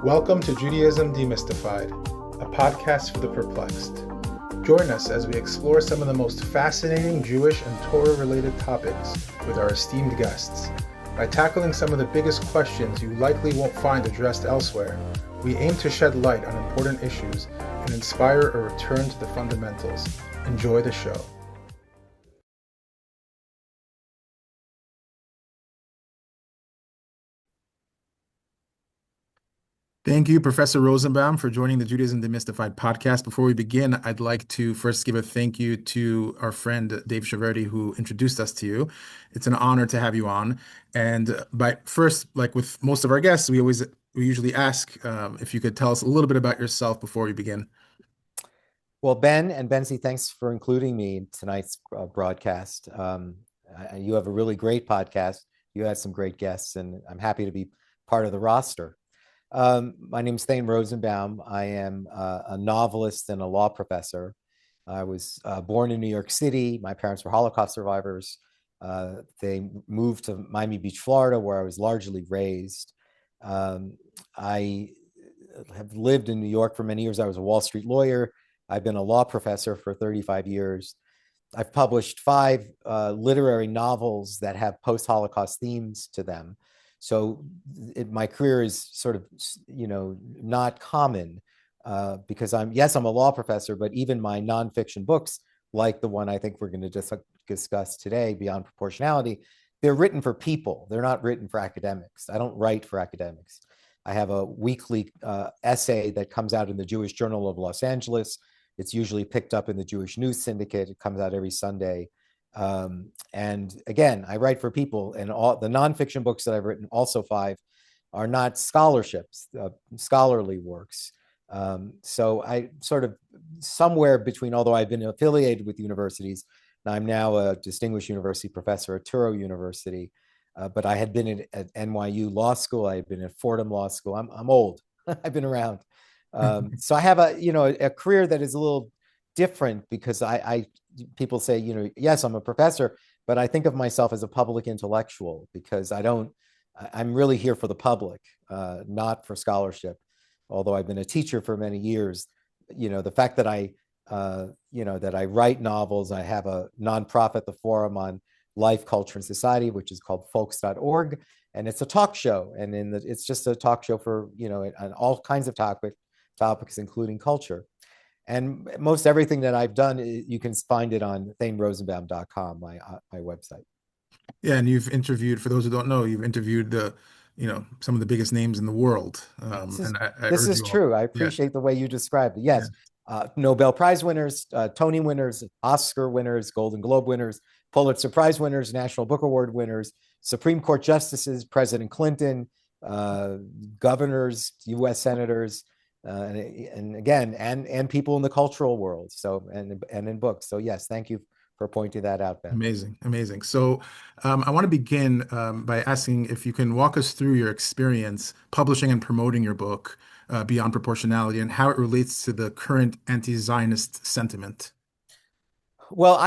Welcome to Judaism Demystified, a podcast for the perplexed. Join us as we explore some of the most fascinating Jewish and Torah-related topics with our esteemed guests. By tackling some of the biggest questions you likely won't find addressed elsewhere, we aim to shed light on important issues and inspire a return to the fundamentals. Enjoy the show. Thank you, Professor Rosenbaum, for joining the Judaism Demystified podcast. Before we begin, I'd like to first give a thank you to our friend David Shahverdi, who introduced us to you. It's an honor to have you on. And like with most of our guests, we usually ask if you could tell us a little bit about yourself before we begin. Well, Ben and Benzi, thanks for including me in tonight's broadcast. You have a really great podcast. You had some great guests, and I'm happy to be part of the roster. My name is Thane Rosenbaum. I am a novelist and a law professor. I was born in New York City. My parents were Holocaust survivors. They moved to Miami Beach, Florida, where I was largely raised. I have lived in New York for many years. I was a Wall Street lawyer. I've been a law professor for 35 years. I've published 5 literary novels that have post-Holocaust themes to them. So my career is sort of, not common because I'm a law professor, but even my nonfiction books, like the one I think we're going to discuss today, Beyond Proportionality, they're written for people. They're not written for academics. I don't write for academics. I have a weekly essay that comes out in the Jewish Journal of Los Angeles. It's usually picked up in the Jewish News Syndicate. It comes out every Sunday. And again, I write for people, and all the nonfiction books that I've written, also 5, are not scholarships, scholarly works. So I sort of somewhere between, although I've been affiliated with universities, and I'm now a distinguished university professor at Touro University, but I had been at NYU Law School. I had been at Fordham Law School. I'm old. I've been around. So I have a career that is a little different because people say, yes, I'm a professor, but I think of myself as a public intellectual because I'm really here for the public, not for scholarship. Although I've been a teacher for many years, the fact that that I write novels, I have a nonprofit, the Forum on Life, Culture, and Society, which is called folks.org. And it's a talk show. And it's just a talk show for, on all kinds of topics, including culture. And most everything that I've done, you can find it on thanerosenbaum.com, my website. Yeah, and you've interviewed, for those who don't know, you've interviewed some of the biggest names in the world. This is true. I appreciate the way you described it. Yes, yeah. Nobel Prize winners, Tony winners, Oscar winners, Golden Globe winners, Pulitzer Prize winners, National Book Award winners, Supreme Court justices, President Clinton, governors, U.S. senators. And people in the cultural world, and in books. So yes, thank you for pointing that out, Ben. Amazing. So I want to begin by asking if you can walk us through your experience publishing and promoting your book, Beyond Proportionality, and how it relates to the current anti-Zionist sentiment. Well,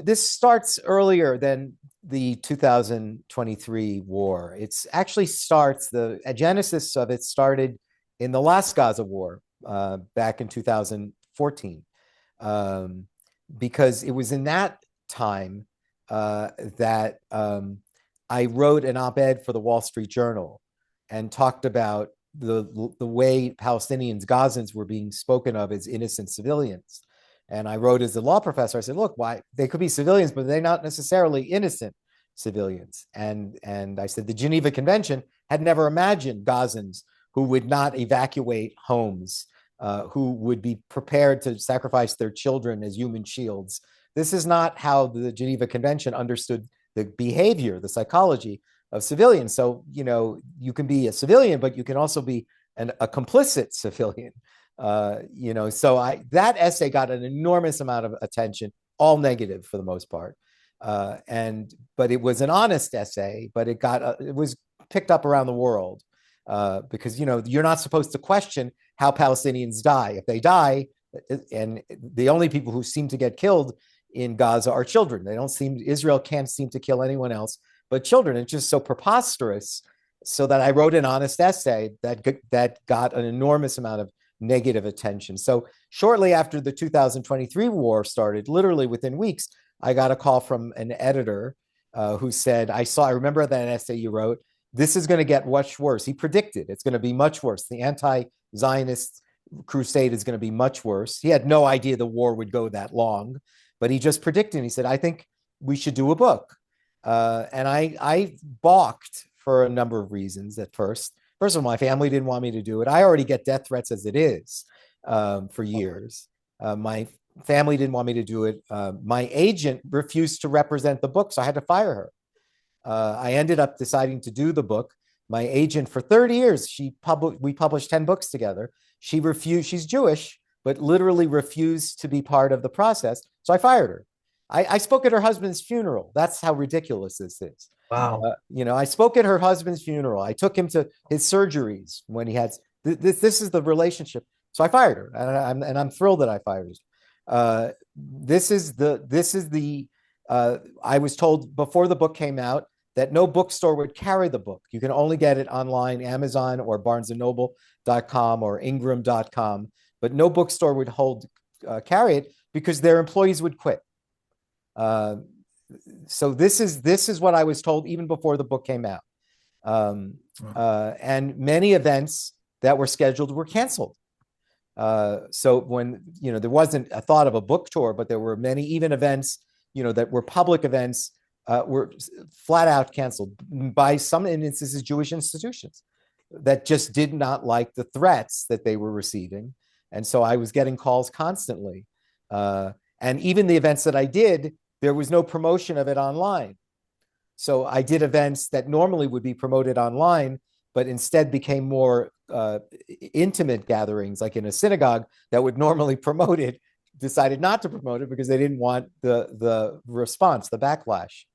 this starts earlier than the 2023 war. It's actually the genesis of it started in the last Gaza war back in 2014, because it was in that time that I wrote an op-ed for the Wall Street Journal and talked about the way Palestinians, Gazans, were being spoken of as innocent civilians. And I wrote as a law professor, I said, look, why they could be civilians, but they're not necessarily innocent civilians. And I said the Geneva Convention had never imagined Gazans who would not evacuate homes, who would be prepared to sacrifice their children as human shields. This is not how the Geneva Convention understood the behavior, the psychology of civilians. So, you can be a civilian, but you can also be a complicit civilian. So that essay got an enormous amount of attention, all negative for the most part. But it was an honest essay, but it was picked up around the world. Because you're not supposed to question how Palestinians die. If they die, and the only people who seem to get killed in Gaza are children. Israel can't seem to kill anyone else but children. It's just so preposterous so that I wrote an honest essay that got an enormous amount of negative attention. So shortly after the 2023 war started, literally within weeks, I got a call from an editor who said, I remember that essay you wrote, this is going to get much worse. He predicted it's going to be much worse. The anti-Zionist crusade is going to be much worse. He had no idea the war would go that long, but he just predicted. He said, I think we should do a book. And I balked for a number of reasons at first. First of all, my family didn't want me to do it. I already get death threats as it is for years. My family didn't want me to do it. My agent refused to represent the book, so I had to fire her. I ended up deciding to do the book. My agent for 30 years, we published 10 books together. She refused, she's Jewish, but literally refused to be part of the process. So I fired her. I spoke at her husband's funeral. That's how ridiculous this is. Wow. I spoke at her husband's funeral. I took him to his surgeries when he had, this is the relationship. So I fired her, and I'm thrilled that I fired her. I was told before the book came out that no bookstore would carry the book. You can only get it online, Amazon or barnesandnoble.com or ingram.com, but no bookstore would carry it because their employees would quit. So this is what I was told even before the book came out. And many events that were scheduled were canceled. So when, there wasn't a thought of a book tour, but there were many even events, that were public events, were flat out canceled by some instances, Jewish institutions that just did not like the threats that they were receiving. And so I was getting calls constantly. And even the events that I did, there was no promotion of it online. So I did events that normally would be promoted online, but instead became more intimate gatherings, like in a synagogue that would normally promote it, decided not to promote it because they didn't want the response, the backlash.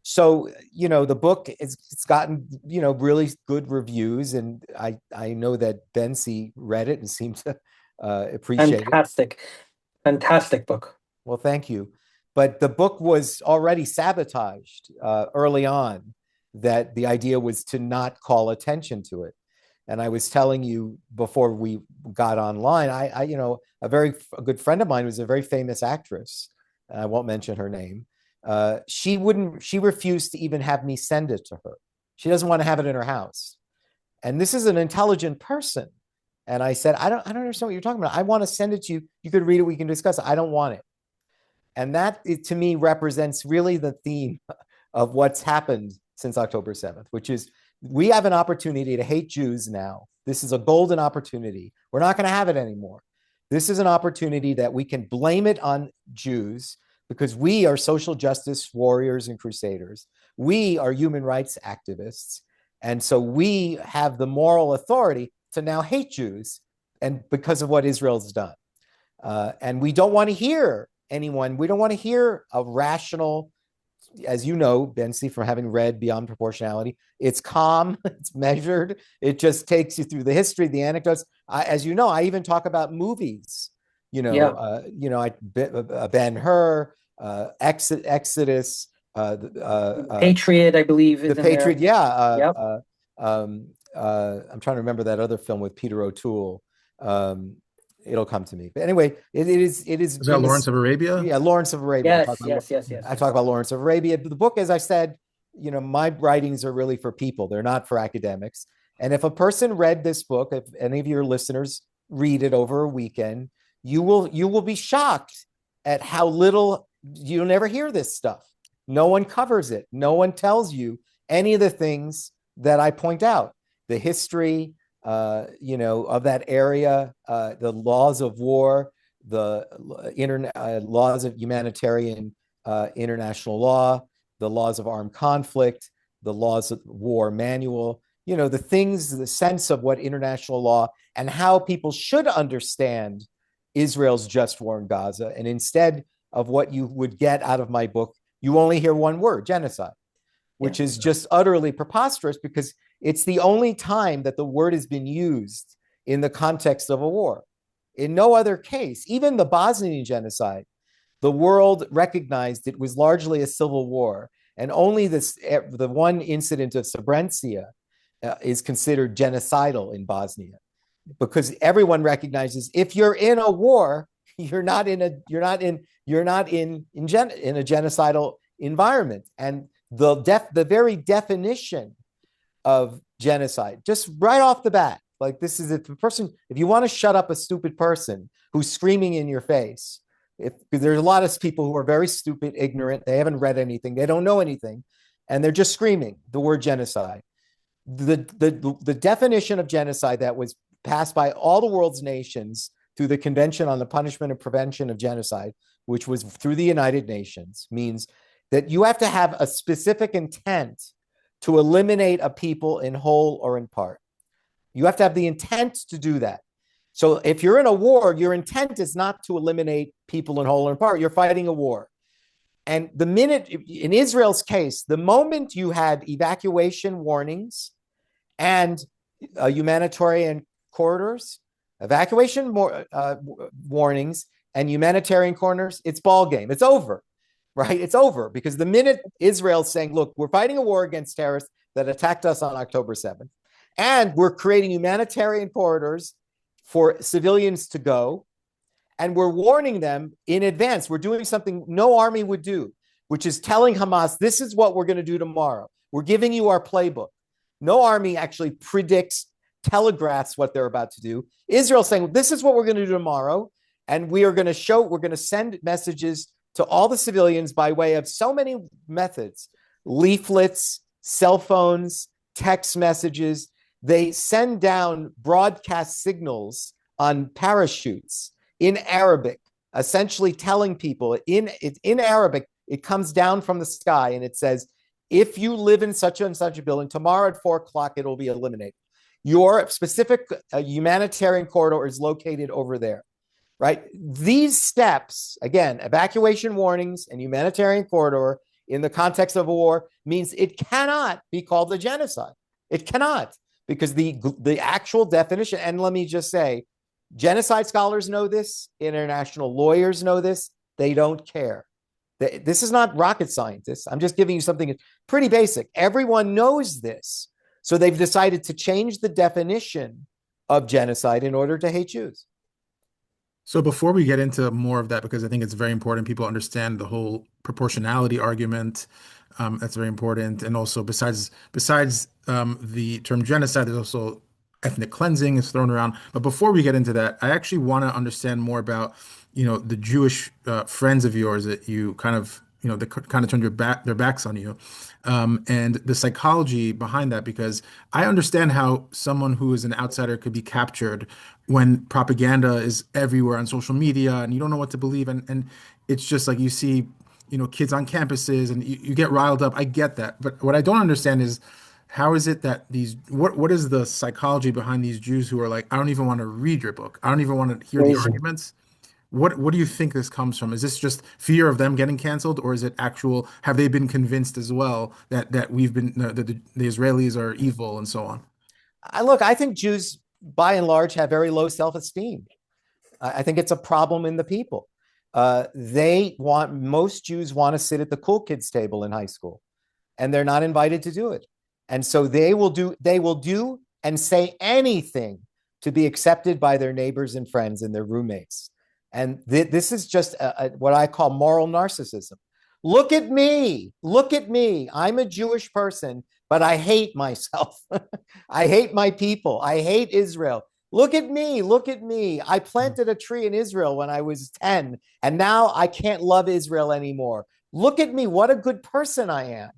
So, the book, it's gotten, really good reviews. And I know that Bensi read it and seemed to appreciate it. Fantastic book. Well, thank you. But the book was already sabotaged early on, that the idea was to not call attention to it. And I was telling you before we got online, a good friend of mine was a very famous actress. I won't mention her name. She refused to even have me send it to her. She doesn't want to have it in her house. And this is an intelligent person. And I said, I don't understand what you're talking about. I want to send it to you. You could read it. We can discuss it. I don't want it. And that, to me, represents really the theme of what's happened since October 7th, which is we have an opportunity to hate Jews now. This is a golden opportunity. We're not going to have it anymore. This is an opportunity that we can blame it on Jews because we are social justice warriors and crusaders. We are human rights activists. And so we have the moral authority to now hate Jews, and because of what Israel's done. And we don't want to hear we don't want to hear a rational, as you know, Bensi, from having read Beyond Proportionality, it's calm, it's measured, it just takes you through the history, the anecdotes. As you know, I even talk about movies, Ben-Hur, Exodus, Patriot, I believe. The Patriot, yeah. I'm trying to remember that other film with Peter O'Toole. It'll come to me. But anyway, it is. Is that Lawrence of Arabia? Yeah, Lawrence of Arabia. Yes. I talk about Lawrence of Arabia. The book, as I said, my writings are really for people. They're not for academics. And if a person read this book, if any of your listeners read it over a weekend, you will be shocked at how little, you'll never hear this stuff. No one covers it. No one tells you any of the things that I point out. The history, of that area, the laws of war, the laws of humanitarian international law, the laws of armed conflict, the laws of war manual, the things, the sense of what international law and how people should understand Israel's just war in Gaza. And instead of what you would get out of my book, you only hear one word, genocide, which is just utterly preposterous because it's the only time that the word has been used in the context of a war. In no other case, even the Bosnian genocide, the world recognized it was largely a civil war. And only the one incident of Srebrenica is considered genocidal in Bosnia, because everyone recognizes if you're in a war, you're not in a genocidal environment. And the very definition of genocide, just right off the bat, like, this is if you want to shut up a stupid person who's screaming in your face, because there's a lot of people who are very stupid, ignorant, they haven't read anything, they don't know anything, and they're just screaming the word genocide. The definition of genocide that was passed by all the world's nations through the Convention on the Punishment and Prevention of Genocide, which was through the United Nations, means that you have to have a specific intent to eliminate a people in whole or in part. You have to have the intent to do that. So if you're in a war, your intent is not to eliminate people in whole or in part. You're fighting a war. And the minute, in Israel's case, the moment you had evacuation warnings and humanitarian corridors, evacuation warnings and humanitarian corridors, it's ball game. It's over, right? It's over, because the minute Israel's saying, look, we're fighting a war against terrorists that attacked us on October 7th, and we're creating humanitarian corridors for civilians to go, and we're warning them in advance. We're doing something no army would do, which is telling Hamas, this is what we're going to do tomorrow. We're giving you our playbook. No army actually telegraphs what they're about to do. Israel saying, this is what we're going to do tomorrow. And we're going to send messages to all the civilians by way of so many methods: leaflets, cell phones, text messages. They send down broadcast signals on parachutes in Arabic, essentially telling people in Arabic, it comes down from the sky and it says, if you live in such and such a building, tomorrow at 4:00, it will be eliminated. Your specific humanitarian corridor is located over there, right? These steps, again, evacuation warnings and humanitarian corridor in the context of a war, means it cannot be called a genocide. It cannot, because the actual definition, and let me just say, genocide scholars know this, international lawyers know this, they don't care. This is not rocket scientists. I'm just giving you something pretty basic. Everyone knows this. So they've decided to change the definition of genocide in order to hate Jews. So before we get into more of that, because I think it's very important people understand the whole proportionality argument, that's very important. And also besides the term genocide, there's also ethnic cleansing is thrown around. But before we get into that, I actually want to understand more about, the Jewish friends of yours that you kind of, they kind of turned their backs on you, and the psychology behind that, because I understand how someone who is an outsider could be captured when propaganda is everywhere on social media and you don't know what to believe. And it's just like you see, kids on campuses and you get riled up. I get that. But what I don't understand is, how is it that what is the psychology behind these Jews who are like, I don't even want to read your book. I don't even want to hear the arguments. What do you think this comes from? Is this just fear of them getting canceled, or is it have they been convinced as well that we've been, that the Israelis are evil and so on? I think Jews, by and large, have very low self-esteem. I think it's a problem in the people. Most Jews want to sit at the cool kids table in high school, and they're not invited to do it. And so they will do and say anything to be accepted by their neighbors and friends and their roommates. And this is just what I call moral narcissism. Look at me. I'm a Jewish person, but I hate myself. I hate my people. I hate Israel. Look at me. I planted a tree in Israel when I was 10, and now I can't love Israel anymore. Look at me. What a good person I am.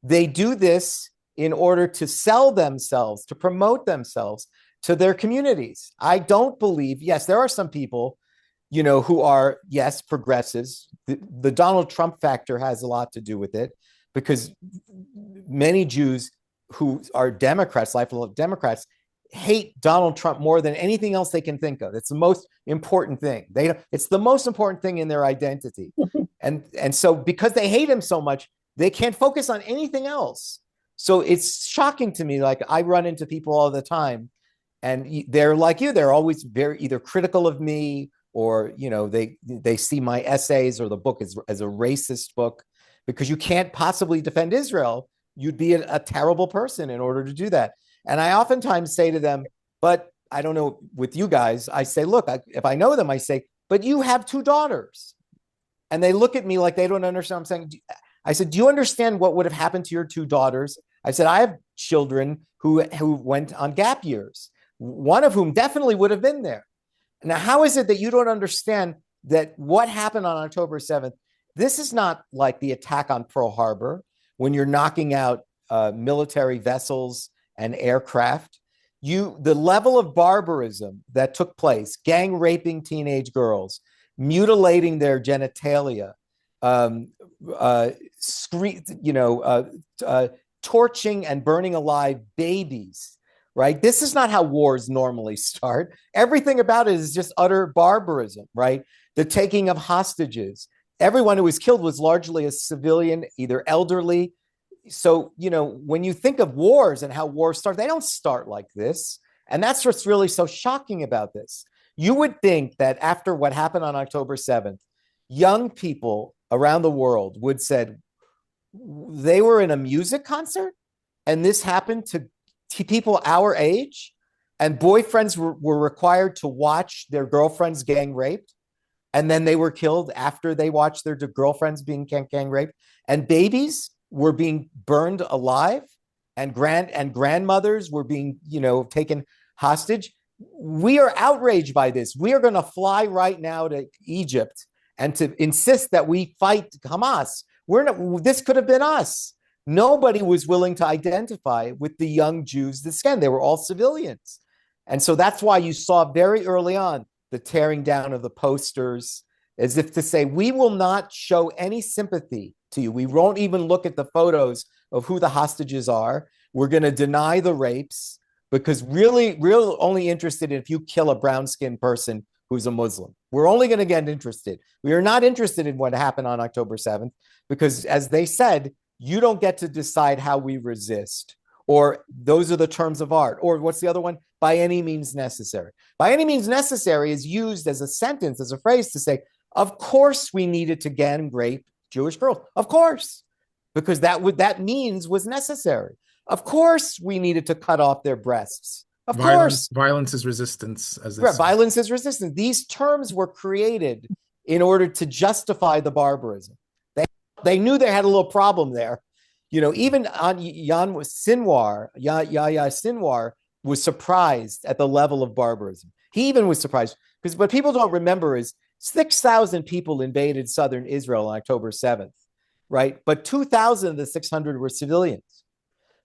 They do this in order to sell themselves, to promote themselves to their communities. I don't believe, yes, there are some people, who are, yes, progressives. The Donald Trump factor has a lot to do with it, because many Jews who are Democrats, lifelong Democrats, hate Donald Trump more than anything else they can think of. It's the most important thing. It's the most important thing in their identity. And so because they hate him so much, they can't focus on anything else. So it's shocking to me. Like, I run into people all the time, and they're like you. They're always very either critical of me, or they see my essays or the book as a racist book, because you can't possibly defend Israel. You'd be a terrible person in order to do that. And I oftentimes say to them, but I don't know with you guys, I say, look, if I know them, I say, but you have 2 daughters. And they look at me like they don't understand. I'm saying, I said, do you understand what would have happened to your 2 daughters? I said, I have children who went on gap years, one of whom definitely would have been there. Now, how is it that you don't understand that what happened on October 7th, this is not like the attack on Pearl Harbor when you're knocking out military vessels and aircraft. The level of barbarism that took place, gang raping teenage girls, mutilating their genitalia, torching and burning alive babies, right? This is not how wars normally start. Everything about it is just utter barbarism, right? The taking of hostages. Everyone who was killed was largely a civilian, either elderly. So, when you think of wars and how wars start, they don't start like this. And that's what's really so shocking about this. You would think that after what happened on October 7th, young people around the world would said they were in a music concert and this happened to people our age, and boyfriends were required to watch their girlfriends gang raped, and then they were killed after they watched their girlfriends being gang raped, and babies were being burned alive, and grandmothers were being taken hostage. We are outraged by this. We are going to fly right now to Egypt and to insist that we fight Hamas. This could have been us. Nobody was willing to identify with the young Jews. They were all civilians. And so that's why you saw very early on the tearing down of the posters, as if to say, we will not show any sympathy to you. We won't even look at the photos of who the hostages are. We're going to deny the rapes because we're only interested if you kill a brown-skinned person who's a Muslim. We're only going to get interested. We are not interested in what happened on October 7th because, as they said, you don't get to decide how we resist, or those are the terms of art, or what's the other one? By any means necessary. By any means necessary is used as a sentence, as a phrase to say, of course we needed to gang rape Jewish girls. Of course, because that means was necessary. Of course we needed to cut off their breasts. Of course. Violence is resistance. Violence is resistance. These terms were created in order to justify the barbarism. They knew they had a little problem there. Even on Yahya Sinwar was surprised at the level of barbarism. He even was surprised because what people don't remember is 6,000 people invaded southern Israel on October 7th, right? But 2,000 of the 600 were civilians.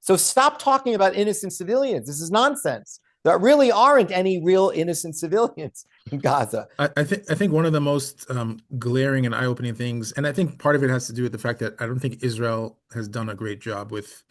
So stop talking about innocent civilians. This is nonsense. There really aren't any real innocent civilians in Gaza. I think one of the most glaring and eye-opening things, and I think part of it has to do with the fact that I don't think Israel has done a great job with,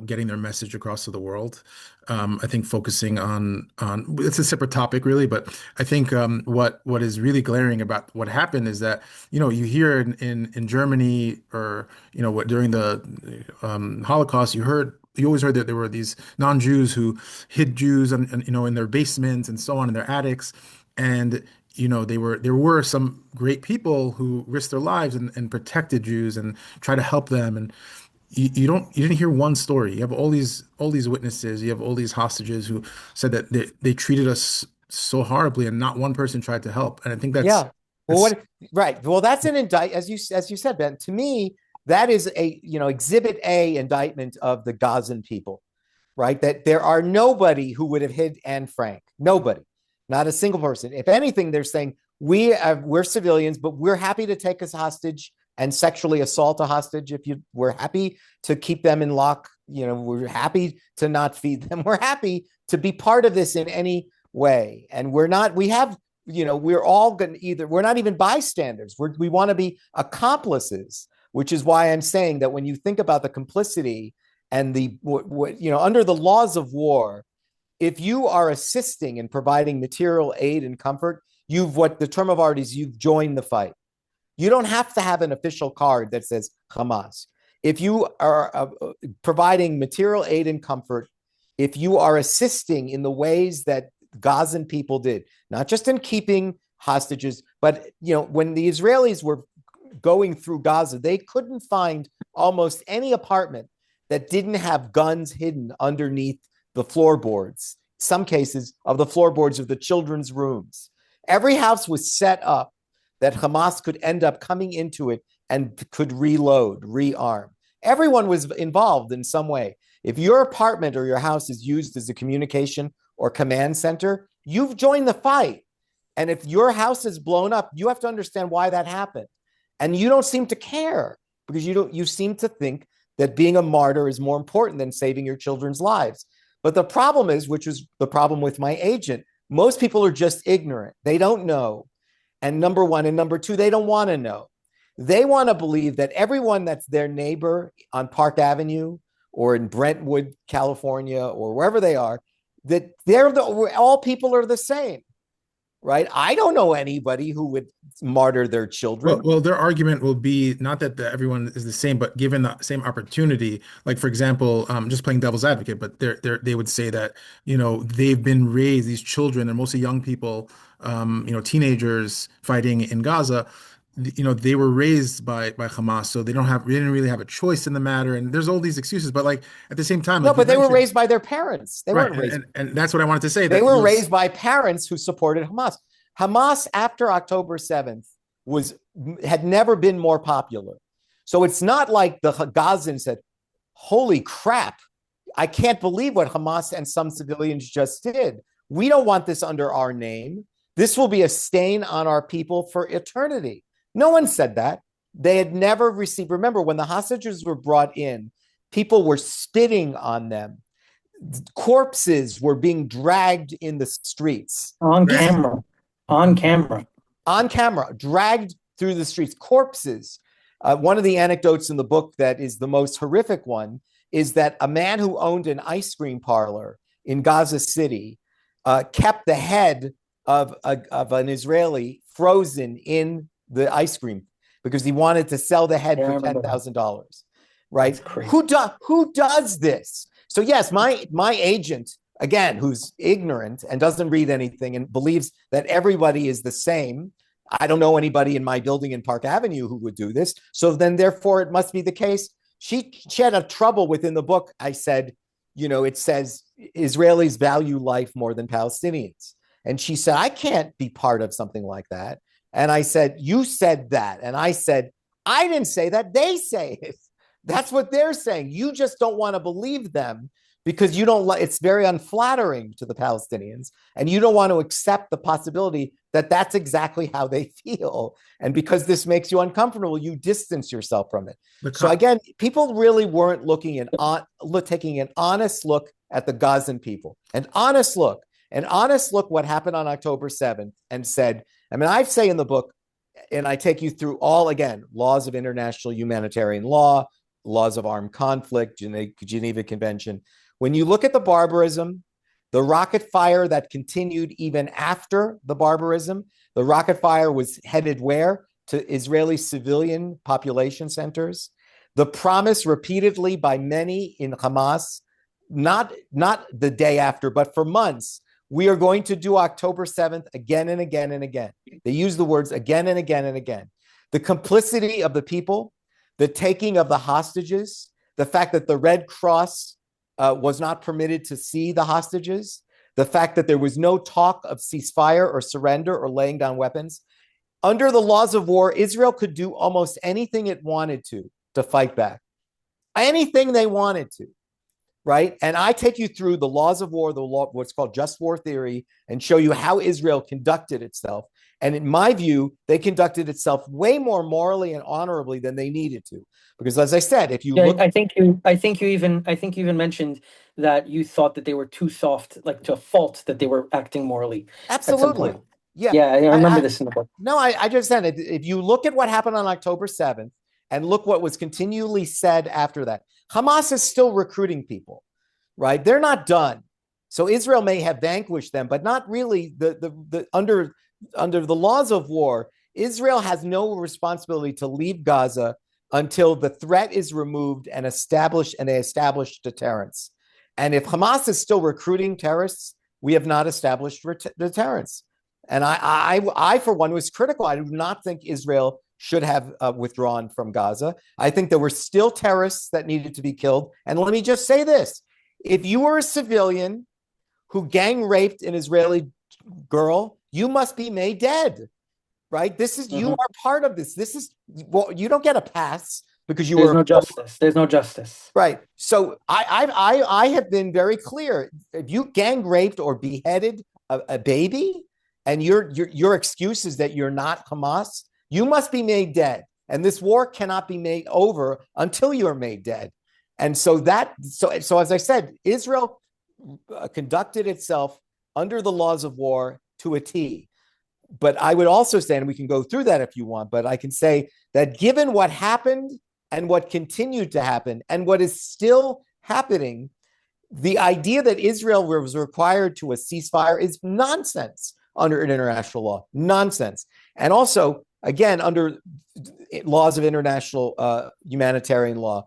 getting their message across to the world. I think focusing on it's a separate topic really, but I think what is really glaring about what happened is that you hear in Germany or what during the Holocaust you always heard that there were these non-Jews who hid Jews and in their basements and so on in their attics, and there were some great people who risked their lives and protected Jews and tried to help them, and you didn't hear one story. You have all these witnesses, you have all these hostages who said that they treated us so horribly and not one person tried to help. And I think that's right. Well, that's an as you said, Ben. To me, that is a Exhibit A indictment of the Gazan people, right? That there are nobody who would have hid Anne Frank. Nobody, not a single person. If anything, they're saying we're civilians, but we're happy to take us hostage and sexually assault a hostage. We're happy to keep them in lock. We're happy to not feed them. We're happy to be part of this in any way. And we're not. We have. We're all going to we're not even bystanders. We want to be accomplices. Which is why I'm saying that when you think about the complicity and under the laws of war, if you are assisting in providing material aid and comfort, what the term of art is, you've joined the fight. You don't have to have an official card that says Hamas. If you are providing material aid and comfort, if you are assisting in the ways that Gazan people did, not just in keeping hostages, but when the Israelis were going through Gaza, they couldn't find almost any apartment that didn't have guns hidden underneath the floorboards, some cases of the floorboards of the children's rooms. Every house was set up that Hamas could end up coming into it and could reload, rearm. Everyone was involved in some way. If your apartment or your house is used as a communication or command center, you've joined the fight. And if your house is blown up, you have to understand why that happened. And you don't seem to care because you seem to think that being a martyr is more important than saving your children's lives. But the problem is, which is the problem with my agent, most people are just ignorant. They don't know. And number one, and number two, they don't want to know. They want to believe that everyone that's their neighbor on Park Avenue or in Brentwood, California, or wherever they are, that all people are the same, right? I don't know anybody who would martyr their children. Well, their argument will be not that everyone is the same, but given the same opportunity. Like, for example, just playing devil's advocate, but they would say that, they've been raised, these children, and mostly young people, teenagers fighting in Gaza, they were raised by Hamas, so they didn't really have a choice in the matter. And there's all these excuses, but like at the same time, no, but they were raised by their parents. They weren't raised, and that's what I wanted to say. They were raised by parents who supported Hamas. Hamas after October 7th had never been more popular. So it's not like the Gazans said, "Holy crap, I can't believe what Hamas and some civilians just did. We don't want this under our name. This will be a stain on our people for eternity." No one said that. They had never received. Remember, when the hostages were brought in, people were spitting on them. Corpses were being dragged in the streets. On camera, dragged through the streets. Corpses. One of the anecdotes in the book that is the most horrific one is that a man who owned an ice cream parlor in Gaza City kept the head of an Israeli frozen in the ice cream because he wanted to sell the head for $10,000, right? Who does this? So yes, my agent, again, who's ignorant and doesn't read anything and believes that everybody is the same. I don't know anybody in my building in Park Avenue who would do this. So then therefore it must be the case. She had a trouble within the book. I said, it says Israelis value life more than Palestinians. And she said, I can't be part of something like that. And I said, you said that. And I said, I didn't say that. They say it. That's what they're saying. You just don't want to believe them because you don't like, it's very unflattering to the Palestinians. And you don't want to accept the possibility that that's exactly how they feel. And because this makes you uncomfortable, you distance yourself from it. So again, people really weren't taking an honest look at the Gazan people. An honest look what happened on October 7th and said, I say in the book, and I take you through all, again, laws of international humanitarian law, laws of armed conflict, Geneva Convention. When you look at the barbarism, the rocket fire that continued even after the barbarism, the rocket fire was headed where? To Israeli civilian population centers. The promise repeatedly by many in Hamas, not the day after, but for months, we are going to do October 7th again and again and again. They use the words again and again and again. The complicity of the people, the taking of the hostages, the fact that the Red Cross was not permitted to see the hostages, the fact that there was no talk of ceasefire or surrender or laying down weapons. Under the laws of war, Israel could do almost anything it wanted to fight back. Anything they wanted to. Right. And I take you through the laws of war, what's called just war theory, and show you how Israel conducted itself. And in my view, they conducted itself way more morally and honorably than they needed to. Because as I said, if you look, I think you even mentioned that you thought that they were too soft, like to a fault that they were acting morally. Absolutely. Yeah. Yeah, I remember this in the book. No, I just said it. If you look at what happened on October 7th and look what was continually said after that, Hamas is still recruiting people, right? They're not done. So Israel may have vanquished them, but not really. Under the laws of war, Israel has no responsibility to leave Gaza until the threat is removed and they establish deterrence. And if Hamas is still recruiting terrorists, we have not established deterrence. And I, for one, was critical. I do not think Israel should have withdrawn from Gaza. I think there were still terrorists that needed to be killed. And let me just say this. If you were a civilian who gang raped an Israeli girl, you must be made dead, right? This is, you are part of this. This is, well, you don't get a pass because you There's were no justice. There's no justice. right. So I have been very clear. If you gang raped or beheaded a baby, and your excuse is that you're not Hamas, you must be made dead. And this war cannot be made over until you're made dead. And so as I said, Israel conducted itself under the laws of war to a T. But I would also say, and we can go through that if you want, but I can say that given what happened and what continued to happen and what is still happening, the idea that Israel was required to a ceasefire is nonsense under international law. Nonsense. And also, again, under laws of international humanitarian law,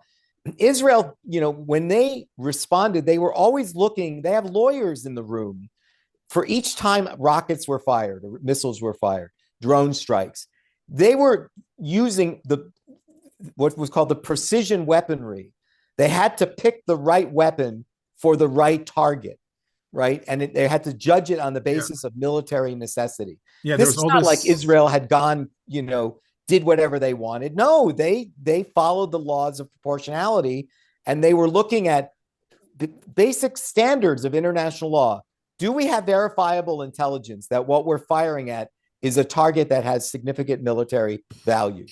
Israel, when they responded, they were always looking, they have lawyers in the room for each time rockets were fired, or missiles were fired, drone strikes. They were using what was called the precision weaponry. They had to pick the right weapon for the right target, right? And they had to judge it on the basis of military necessity. Yeah, this is not like Israel had gone, did whatever they wanted. No, they followed the laws of proportionality, and they were looking at the basic standards of international law. Do we have verifiable intelligence that what we're firing at is a target that has significant military value,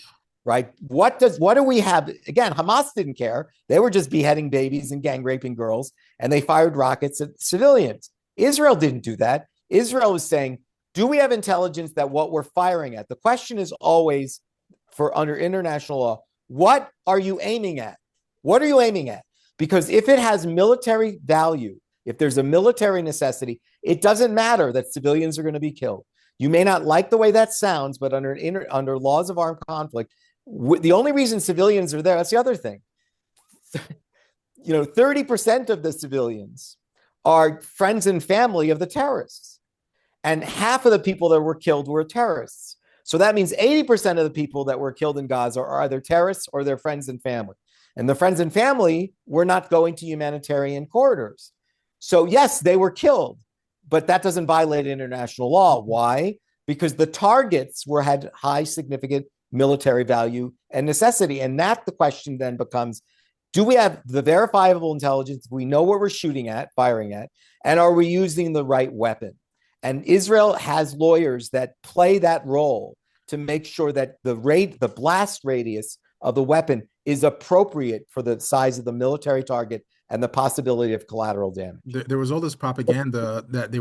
right? What do we have? Again, Hamas didn't care. They were just beheading babies and gang raping girls, and they fired rockets at civilians. Israel didn't do that. Israel was saying, do we have intelligence that what we're firing at? The question is always, for under international law, what are you aiming at? What are you aiming at? Because if it has military value, if there's a military necessity, it doesn't matter that civilians are going to be killed. You may not like the way that sounds, but under laws of armed conflict, the only reason civilians are there, that's the other thing. 30% of the civilians are friends and family of the terrorists. And half of the people that were killed were terrorists. So that means 80% of the people that were killed in Gaza are either terrorists or their friends and family. And the friends and family were not going to humanitarian corridors. So yes, they were killed, but that doesn't violate international law. Why? Because the targets had high significant military value and necessity. And that the question then becomes, do we have the verifiable intelligence? We know what we're shooting at, firing at, and are we using the right weapon? And Israel has lawyers that play that role to make sure that the blast radius of the weapon is appropriate for the size of the military target and the possibility of collateral damage. There was all this propaganda that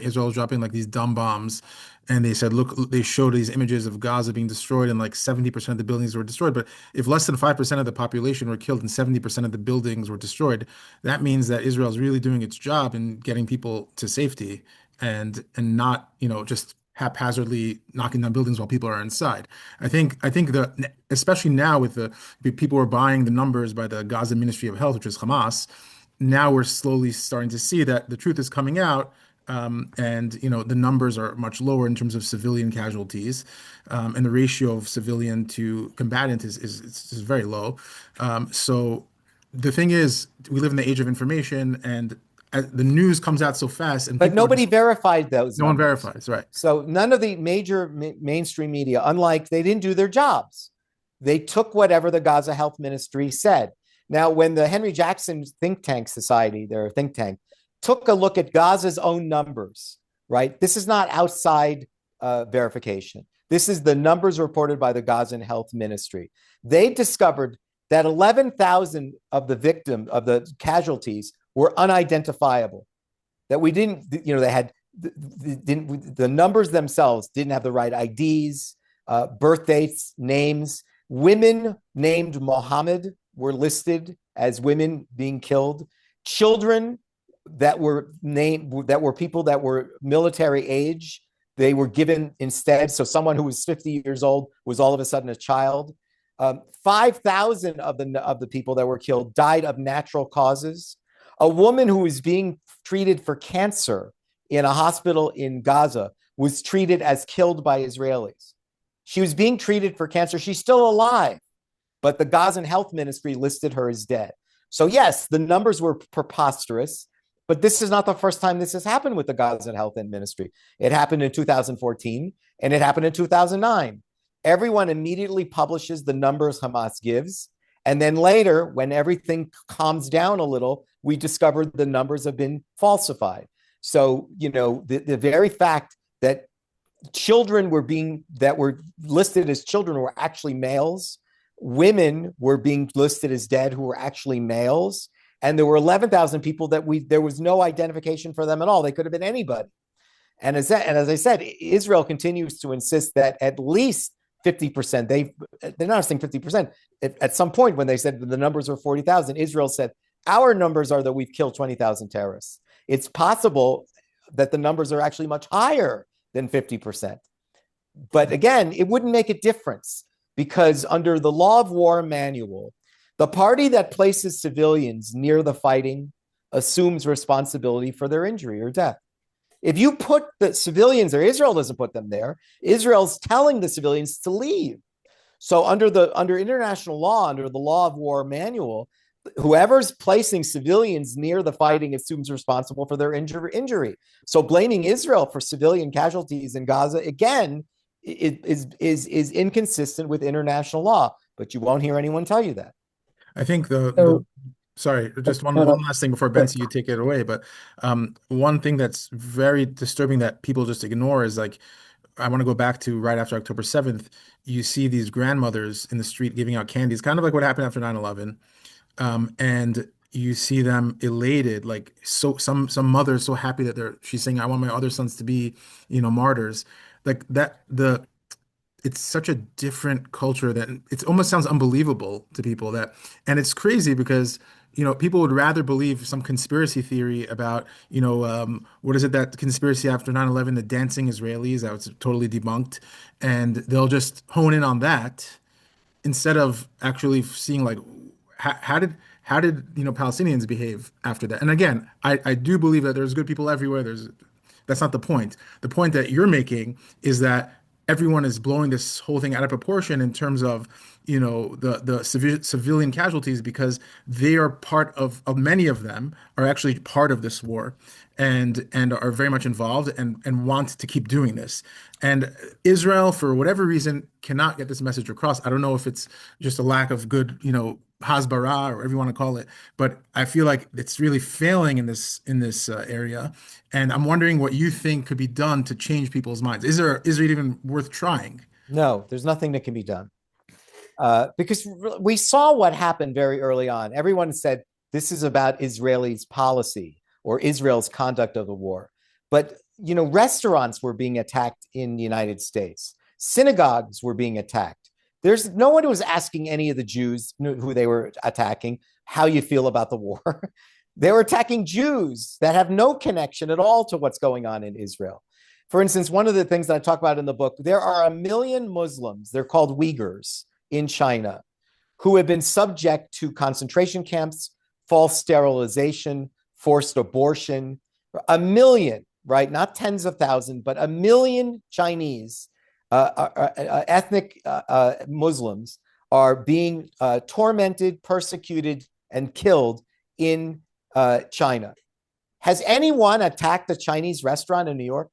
Israel was dropping like these dumb bombs, and they said, look, they showed these images of Gaza being destroyed and like 70% of the buildings were destroyed. But if less than 5% of the population were killed and 70% of the buildings were destroyed, that means that Israel is really doing its job in getting people to safety and not, just haphazardly knocking down buildings while people are inside. I think especially now with the people who are buying the numbers by the Gaza Ministry of Health, which is Hamas, now we're slowly starting to see that the truth is coming out. And the numbers are much lower in terms of civilian casualties, and the ratio of civilian to combatant is very low. So the thing is, we live in the age of information, and the news comes out so fast, and but nobody verified those. No one verifies, right? So none of the major mainstream media, they didn't do their jobs. They took whatever the Gaza Health Ministry said. Now, when the Henry Jackson Think Tank Society, their think tank, took a look at Gaza's own numbers, right? This is not outside verification. This is the numbers reported by the Gaza Health Ministry. They discovered that 11,000 of the casualties were unidentifiable. That we didn't, they had the numbers themselves didn't have the right IDs, birth dates, names. Women named Mohammed were listed as women being killed. Children that were people that were military age, they were given instead. So someone who was 50 years old was all of a sudden a child. 5,000 of the people that were killed died of natural causes. A woman who was being treated for cancer in a hospital in Gaza was treated as killed by Israelis. She was being treated for cancer. She's still alive, but the Gazan Health Ministry listed her as dead. So yes, the numbers were preposterous, but this is not the first time this has happened with the Gaza Health Ministry. It happened in 2014 and it happened in 2009. Everyone immediately publishes the numbers Hamas gives. And then later, when everything calms down a little, we discovered the numbers have been falsified. So, the very fact that children that were listed as children were actually males, women were being listed as dead who were actually males, and there were 11,000 people that there was no identification for them at all. They could have been anybody. And as I said, Israel continues to insist that at least 50%, they're not saying 50%. At some point when they said the numbers were 40,000, Israel said, our numbers are that we've killed 20,000 terrorists. It's possible that the numbers are actually much higher than 50%. But again, it wouldn't make a difference because under the law of war manual, the party that places civilians near the fighting assumes responsibility for their injury or death. If you put the civilians there, Israel doesn't put them there. Israel's telling the civilians to leave. So under international law, under the law of war manual, whoever's placing civilians near the fighting assumes responsible for their injury. So blaming Israel for civilian casualties in Gaza, again, is inconsistent with international law. But you won't hear anyone tell you that. I think sorry, just one last thing before Bensi, you take it away. But one thing that's very disturbing that people just ignore is like, I want to go back to right after October 7th, you see these grandmothers in the street giving out candies, kind of like what happened after 9/11. And you see them elated, like some mother is so happy that she's saying, I want my other sons to be, martyrs. Like that, it's such a different culture that it almost sounds unbelievable to people and it's crazy because, people would rather believe some conspiracy theory about, what is it, that conspiracy after 9/11, the dancing Israelis, that was totally debunked. And they'll just hone in on that instead of actually seeing like, how did Palestinians behave after that? And again, I do believe that there's good people everywhere. That's not the point. The point that you're making is that everyone is blowing this whole thing out of proportion in terms of the civilian casualties because they are part of many of them are actually part of this war and are very much involved and want to keep doing this. And Israel, for whatever reason, cannot get this message across. I don't know if it's just a lack of good, Hasbara or whatever you want to call it, but I feel like it's really failing in this area. And I'm wondering what you think could be done to change people's minds. Is it even worth trying? No, there's nothing that can be done. Because we saw what happened very early on. Everyone said this is about Israelis' policy or Israel's conduct of the war. But, restaurants were being attacked in the United States. Synagogues were being attacked. There's no one who was asking any of the Jews who they were attacking how you feel about the war. They were attacking Jews that have no connection at all to what's going on in Israel. For instance, one of the things that I talk about in the book, there are 1 million Muslims, they're called Uyghurs, in China, who have been subject to concentration camps, false sterilization, forced abortion. 1 million, right? Not tens of thousands, but 1 million Chinese ethnic Muslims are being tormented, persecuted, and killed in China. Has anyone attacked a Chinese restaurant in New York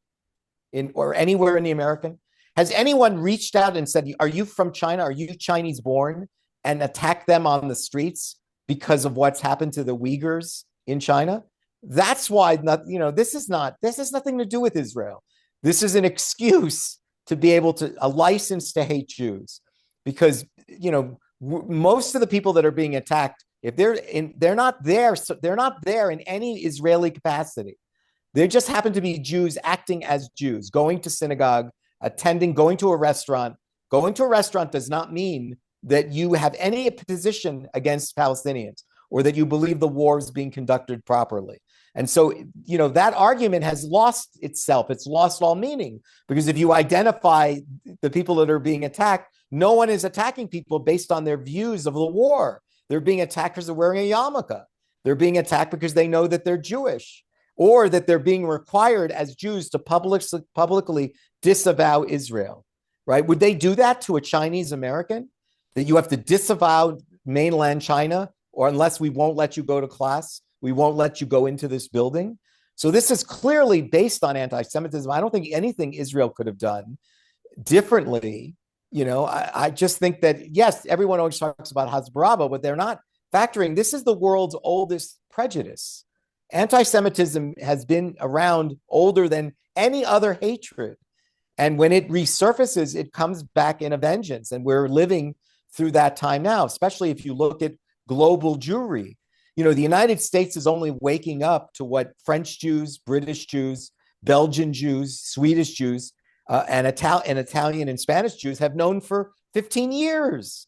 or anywhere in the American? Has anyone reached out and said, are you from China? Are you Chinese born? And attacked them on the streets because of what's happened to the Uyghurs in China? That's why, this has nothing to do with Israel. This is an excuse to be able to, a license to hate Jews, because, most of the people that are being attacked, if they're not there in any Israeli capacity. They just happen to be Jews acting as Jews, going to synagogue, going to a restaurant. Going to a restaurant does not mean that you have any position against Palestinians or that you believe the war is being conducted properly. And so, that argument has lost itself. It's lost all meaning, because if you identify the people that are being attacked, no one is attacking people based on their views of the war. They're being attacked because they're wearing a yarmulke. They're being attacked because they know that they're Jewish, or that they're being required as Jews to publicly disavow Israel, right? Would they do that to a Chinese American? That you have to disavow mainland China or unless we won't let you go to class, we won't let you go into this building. So this is clearly based on anti-Semitism. I don't think anything Israel could have done differently. I just think that, yes, everyone always talks about Hasbara, but they're not factoring, this is the world's oldest prejudice. Anti-Semitism has been around older than any other hatred. And when it resurfaces, it comes back in a vengeance. And we're living through that time now, especially if you look at global Jewry. The United States is only waking up to what French Jews, British Jews, Belgian Jews, Swedish Jews, and Italian and Spanish Jews have known for 15 years,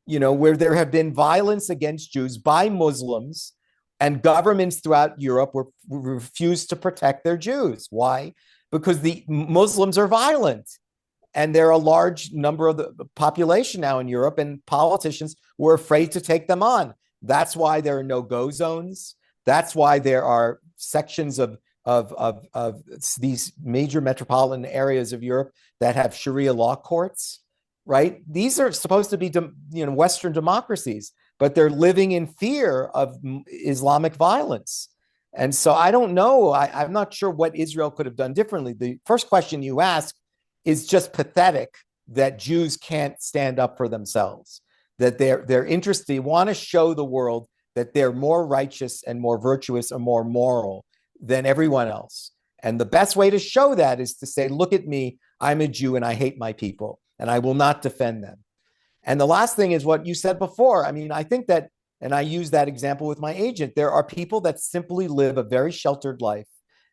where there have been violence against Jews by Muslims, and governments throughout Europe refused to protect their Jews. Why? Because the Muslims are violent. And there are a large number of the population now in Europe, and politicians were afraid to take them on. That's why there are no-go zones. That's why there are sections of these major metropolitan areas of Europe that have Sharia law courts, right? These are supposed to be, Western democracies, but they're living in fear of Islamic violence. And so I don't know. I'm not sure what Israel could have done differently. The first question you ask is just pathetic, that Jews can't stand up for themselves, that they're interested, they want to show the world that they're more righteous and more virtuous or more moral than everyone else. And the best way to show that is to say, look at me, I'm a Jew and I hate my people and I will not defend them. And the last thing is what you said before. I mean, I think that, and I use that example with my agent, there are people that simply live a very sheltered life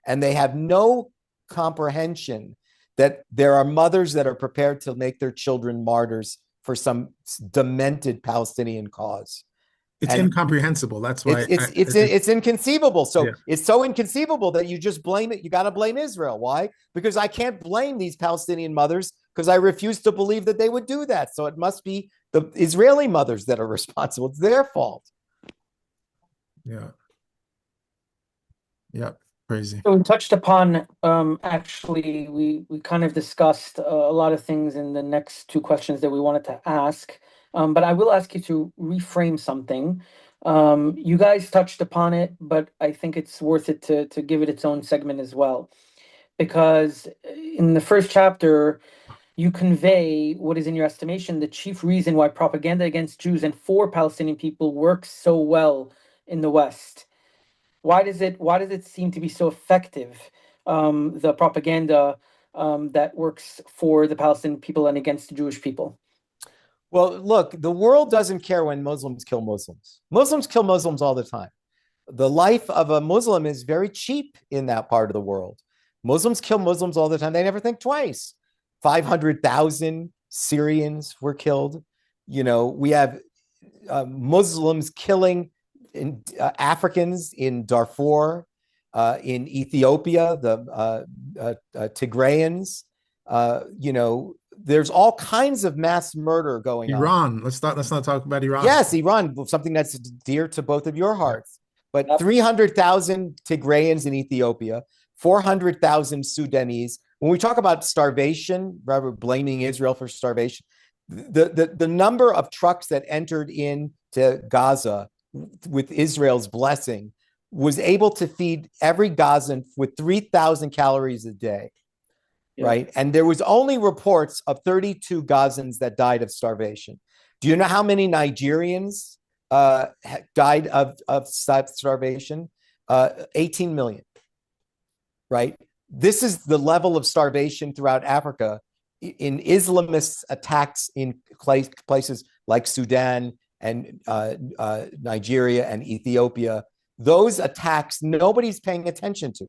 and they have no comprehension that there are mothers that are prepared to make their children martyrs for some demented Palestinian cause. It's incomprehensible. That's why it's inconceivable. So yeah. It's so inconceivable that you just blame it. You got to blame Israel. Why? Because I can't blame these Palestinian mothers because I refuse to believe that they would do that. So it must be the Israeli mothers that are responsible. It's their fault. Yeah. Yeah. Crazy. So we touched upon, actually, we kind of discussed a lot of things in the next two questions that we wanted to ask. But I will ask you to reframe something. You guys touched upon it, but I think it's worth it to give it its own segment as well. Because in the first chapter, you convey what is, in your estimation, the chief reason why propaganda against Jews and for Palestinian people works so well in the West. Why does it seem to be so effective, the propaganda that works for the Palestinian people and against the Jewish people? Well, look, the world doesn't care when Muslims kill Muslims. Muslims kill Muslims all the time. The life of a Muslim is very cheap in that part of the world. Muslims kill Muslims all the time. They never think twice. 500,000 Syrians were killed. We have Muslims killing Africans in Darfur, in Ethiopia, the Tigrayans. There's all kinds of mass murder going on. Iran. Let's not talk about Iran. Yes, Iran, something that's dear to both of your hearts. But 300,000 Tigrayans in Ethiopia, 400,000 Sudanese. When we talk about starvation, rather blaming Israel for starvation, the number of trucks that entered into Gaza with Israel's blessing was able to feed every Gazan with 3,000 calories a day, right? And there was only reports of 32 Gazans that died of starvation. Do you know how many Nigerians died of starvation? 18 million, right? This is the level of starvation throughout Africa in Islamist attacks in places like Sudan and Nigeria and Ethiopia. Those attacks, nobody's paying attention to.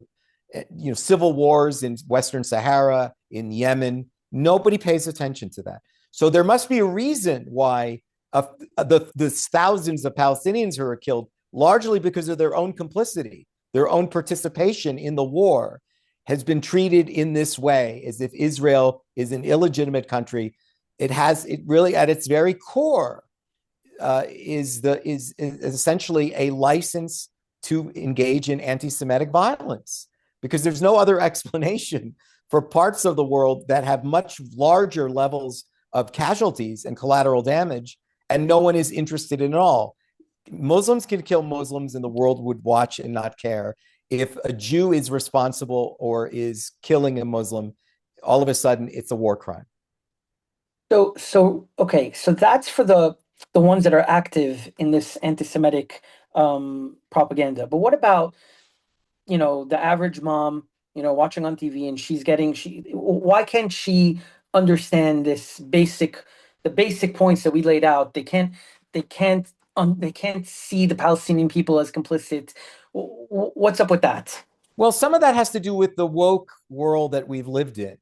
Civil wars in Western Sahara, in Yemen, nobody pays attention to that. So there must be a reason why the thousands of Palestinians who are killed, largely because of their own complicity, their own participation in the war, has been treated in this way, as if Israel is an illegitimate country. It really, at its very core, is essentially a license to engage in anti-Semitic violence, because there's no other explanation for parts of the world that have much larger levels of casualties and collateral damage, and no one is interested in it all. Muslims can kill Muslims and the world would watch and not care. If a Jew is responsible or is killing a Muslim, all of a sudden it's a war crime. So okay, so that's for the ones that are active in this anti-Semitic propaganda. But what about, the average mom, watching on TV and why can't she understand the basic points that we laid out? They can't see the Palestinian people as complicit. What's up with that? Well, some of that has to do with the woke world that we've lived in.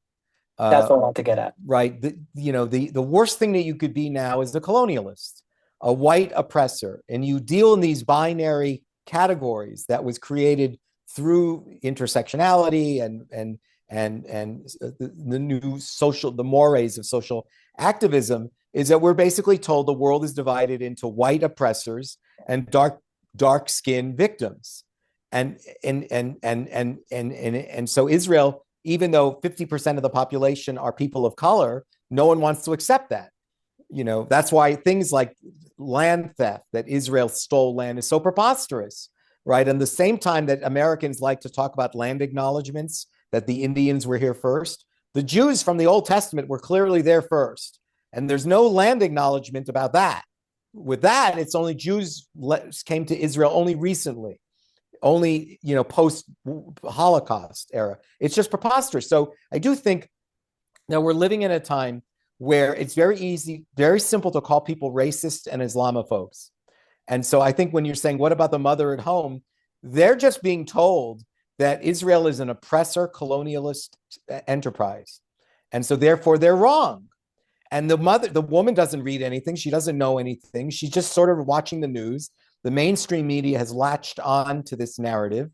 That's what I want to get at. Right. The worst thing that you could be now is the colonialist, a white oppressor, and you deal in these binary categories that was created through intersectionality and the new the mores of social activism, is that we're basically told the world is divided into white oppressors and dark skinned victims. And so Israel, even though 50% of the population are people of color, no one wants to accept that. That's why things like land theft, that Israel stole land, is so preposterous, right? And the same time that Americans like to talk about land acknowledgements, that the Indians were here first, the Jews from the Old Testament were clearly there first. And there's no land acknowledgement about that. With that, it's only Jews came to Israel only recently, only post Holocaust era. It's just preposterous. So I do think that we're living in a time where it's very easy, very simple to call people racist and Islamophobes. And so I think when you're saying, what about the mother at home? They're just being told that Israel is an oppressor, colonialist enterprise. And so therefore they're wrong. And the woman doesn't read anything. She doesn't know anything. She's just sort of watching the news. The mainstream media has latched on to this narrative.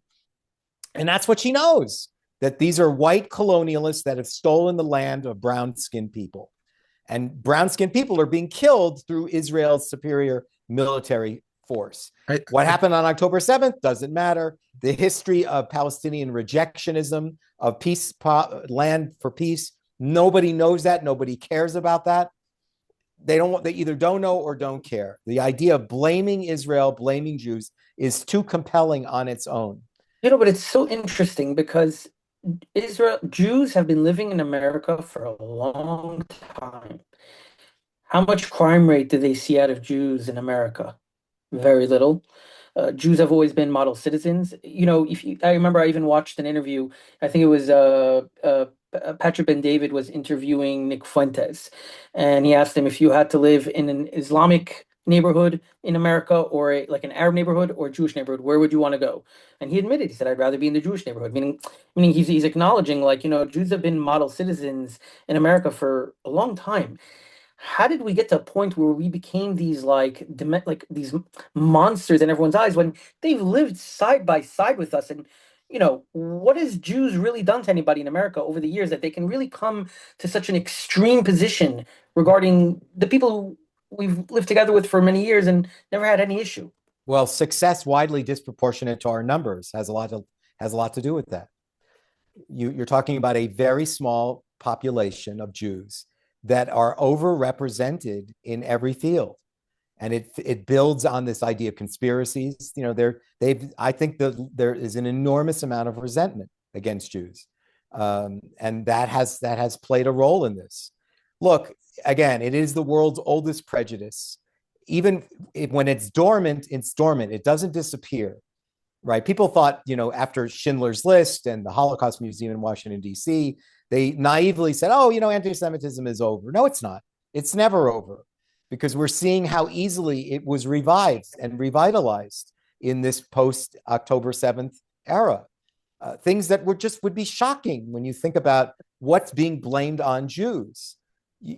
And that's what she knows, that these are white colonialists that have stolen the land of brown-skinned people. And brown-skinned people are being killed through Israel's superior military force. What happened on October 7th doesn't matter. The history of Palestinian rejectionism, of peace, land for peace, nobody knows that. Nobody cares about that. They either don't know or don't care. The idea of blaming Israel, blaming Jews, is too compelling on its own. But it's so interesting because Jews have been living in America for a long time. How much crime rate do they see out of Jews in America? Very little. Jews have always been model citizens. I remember I even watched an interview. I think it was Patrick Ben David was interviewing Nick Fuentes, and he asked him, if you had to live in an Islamic neighborhood in America or like an Arab neighborhood or a Jewish neighborhood, where would you want to go? And he admitted, he said, I'd rather be in the Jewish neighborhood, meaning he's acknowledging, like, Jews have been model citizens in America for a long time. How did we get to a point where we became these these monsters in everyone's eyes when they've lived side by side with us? And what has Jews really done to anybody in America over the years that they can really come to such an extreme position regarding the people who we've lived together with for many years and never had any issue? Well, success widely disproportionate to our numbers has a lot to do with that. You're talking about a very small population of Jews that are overrepresented in every field, and it builds on this idea of conspiracies. I think there is an enormous amount of resentment against Jews, and that has played a role in this. Look, again, it is the world's oldest prejudice. Even when it's dormant, it's dormant. It doesn't disappear, right? People thought, after Schindler's List and the Holocaust Museum in Washington, D.C., they naively said, oh, anti-Semitism is over. No, it's not. It's never over, because we're seeing how easily it was revived and revitalized in this post-October 7th era. Things that would be shocking when you think about what's being blamed on Jews.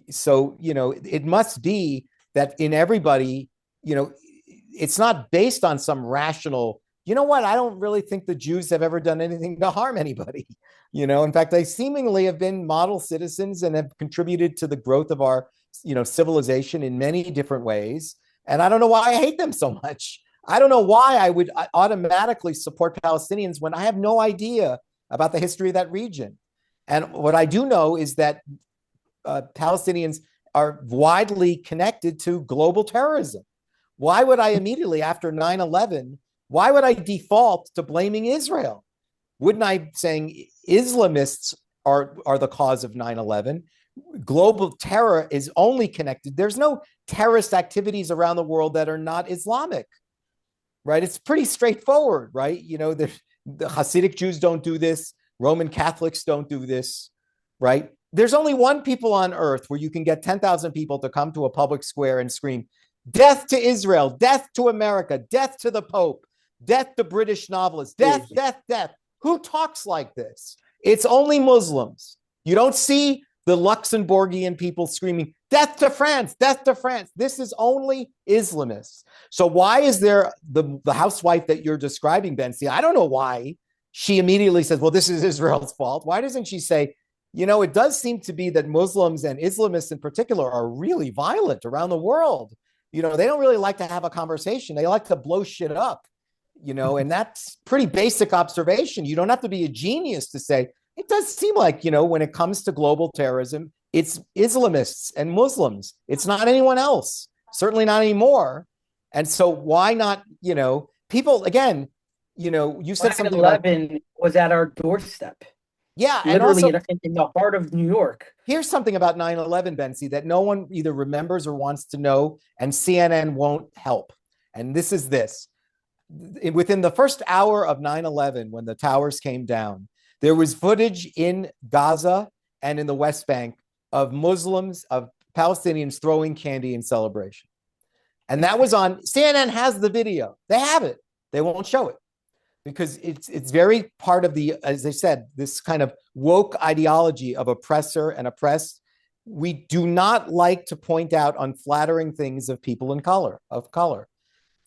So, it must be that in everybody, it's not based on some rational, I don't really think the Jews have ever done anything to harm anybody. In fact, they seemingly have been model citizens and have contributed to the growth of our, civilization in many different ways. And I don't know why I hate them so much. I don't know why I would automatically support Palestinians when I have no idea about the history of that region. And what I do know is that Palestinians are widely connected to global terrorism. Why would I immediately after 9/11, why would I default to blaming Israel? Wouldn't I saying Islamists are the cause of 9/11? Global terror is only connected. There's no terrorist activities around the world that are not Islamic, right? It's pretty straightforward, right? The Hasidic Jews don't do this. Roman Catholics don't do this, right? There's only one people on earth where you can get 10,000 people to come to a public square and scream, death to Israel, death to America, death to the Pope, death to British novelists, death, death, death. Who talks like this? It's only Muslims. You don't see the Luxembourgian people screaming, death to France, death to France. This is only Islamists. So why is there the housewife that you're describing, Bensi? I don't know why she immediately says, well, this is Israel's fault. Why doesn't she say, it does seem to be that Muslims and Islamists in particular are really violent around the world. They don't really like to have a conversation. They like to blow shit up, and that's pretty basic observation. You don't have to be a genius to say, it does seem like, when it comes to global terrorism, it's Islamists and Muslims. It's not anyone else, certainly not anymore. And so why not, people, again, you said something about 9/11 was at our doorstep. Yeah. Literally and also, in the heart of New York. Here's something about 9/11, Bensi, that no one either remembers or wants to know, and CNN won't help. And this is this. Within the first hour of 9/11, when the towers came down, there was footage in Gaza and in the West Bank of Muslims, of Palestinians throwing candy in celebration. And that was on, CNN has the video. They have it. They won't show it because it's very part of the, as I said, this kind of woke ideology of oppressor and oppressed. We do not like to point out unflattering things of people of color.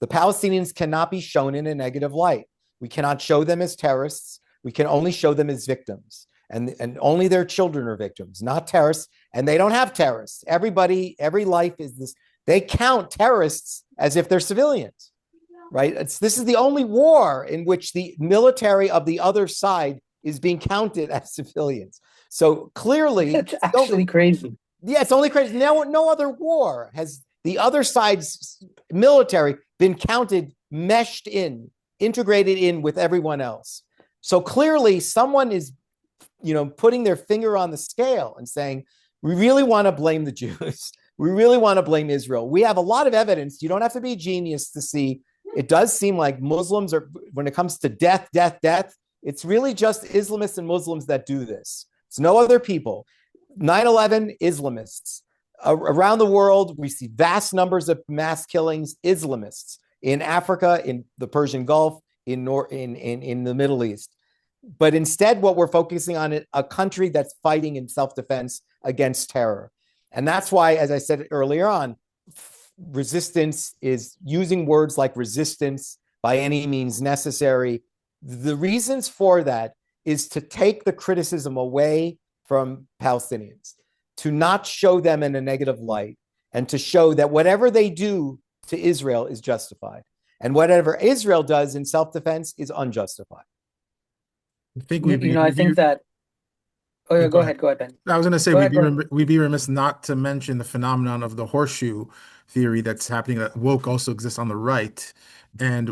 The Palestinians cannot be shown in a negative light. We cannot show them as terrorists. We can only show them as victims, and only their children are victims, not terrorists. And they don't have terrorists. Every life is this. They count terrorists as if they're civilians, right? This is the only war in which the military of the other side is being counted as civilians. So clearly, it's actually crazy. Yeah, it's only crazy. No other war has the other side's military been counted, meshed in, integrated in with everyone else. So clearly someone is, putting their finger on the scale and saying, we really want to blame the Jews. We really want to blame Israel. We have a lot of evidence. You don't have to be a genius to see. It does seem like Muslims are, when it comes to death, death, death, it's really just Islamists and Muslims that do this. It's no other people. 9/11, Islamists. Around the world, we see vast numbers of mass killings, Islamists. In Africa, in the Persian Gulf, in the Middle East. But instead, what we're focusing on is a country that's fighting in self-defense against terror. And that's why, as I said earlier on, resistance is using words like resistance by any means necessary. The reasons for that is to take the criticism away from Palestinians, to not show them in a negative light, and to show that whatever they do to Israel is justified. And whatever Israel does in self-defense is unjustified. I think I think that. Oh, yeah, go ahead, Ben. I was going to say we'd be remiss not to mention the phenomenon of the horseshoe theory that's happening. That woke also exists on the right, and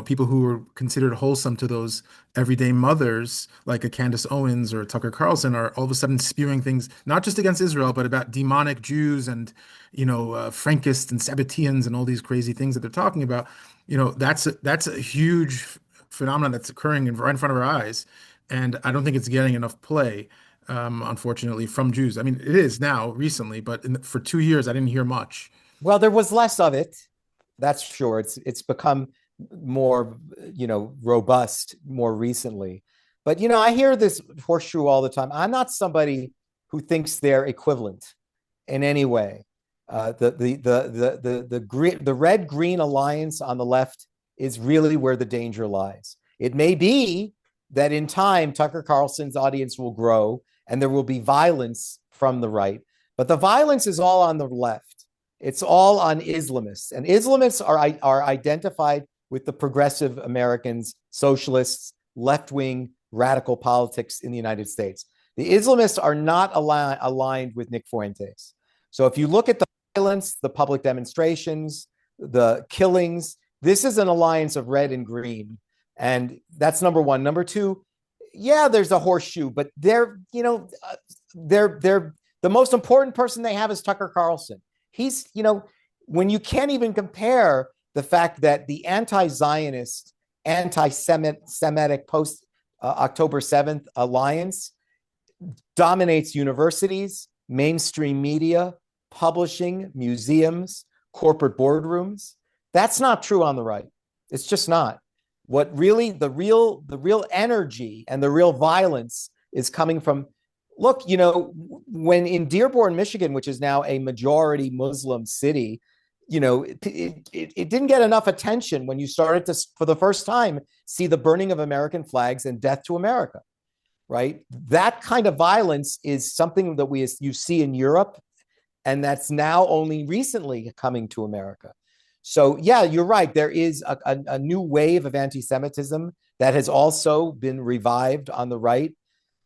people who were considered wholesome to those everyday mothers, like a Candace Owens or Tucker Carlson, are all of a sudden spewing things not just against Israel, but about demonic Jews and Frankists and Sabbateans and all these crazy things that they're talking about. That's a huge phenomenon that's occurring right in front of our eyes, and I don't think it's getting enough play. Unfortunately, from Jews. I mean, it is now recently, but for 2 years, I didn't hear much. Well, there was less of it. That's sure. It's become more, robust more recently. But, I hear this horseshoe all the time. I'm not somebody who thinks they're equivalent in any way. The red-green alliance on the left is really where the danger lies. It may be that in time, Tucker Carlson's audience will grow and there will be violence from the right. But the violence is all on the left. It's all on Islamists. And Islamists are identified with the progressive Americans, socialists, left-wing radical politics in the United States. The Islamists are not aligned with Nick Fuentes. So if you look at the violence, the public demonstrations, the killings. This is an alliance of red and green. And that's number one. Number two, yeah, there's a horseshoe, but they're the most important person they have is Tucker Carlson. He's, when you can't even compare the fact that the anti-Zionist, anti-Semitic post October 7th alliance dominates universities, mainstream media, publishing, museums, corporate boardrooms. That's not true on the right. It's just not. What really, the real energy and the real violence is coming from, look, when in Dearborn, Michigan, which is now a majority Muslim city, it didn't get enough attention when you started to, for the first time, see the burning of American flags and death to America, right? That kind of violence is something that you see in Europe, and that's now only recently coming to America. So yeah, you're right. There is a new wave of anti-Semitism that has also been revived on the right,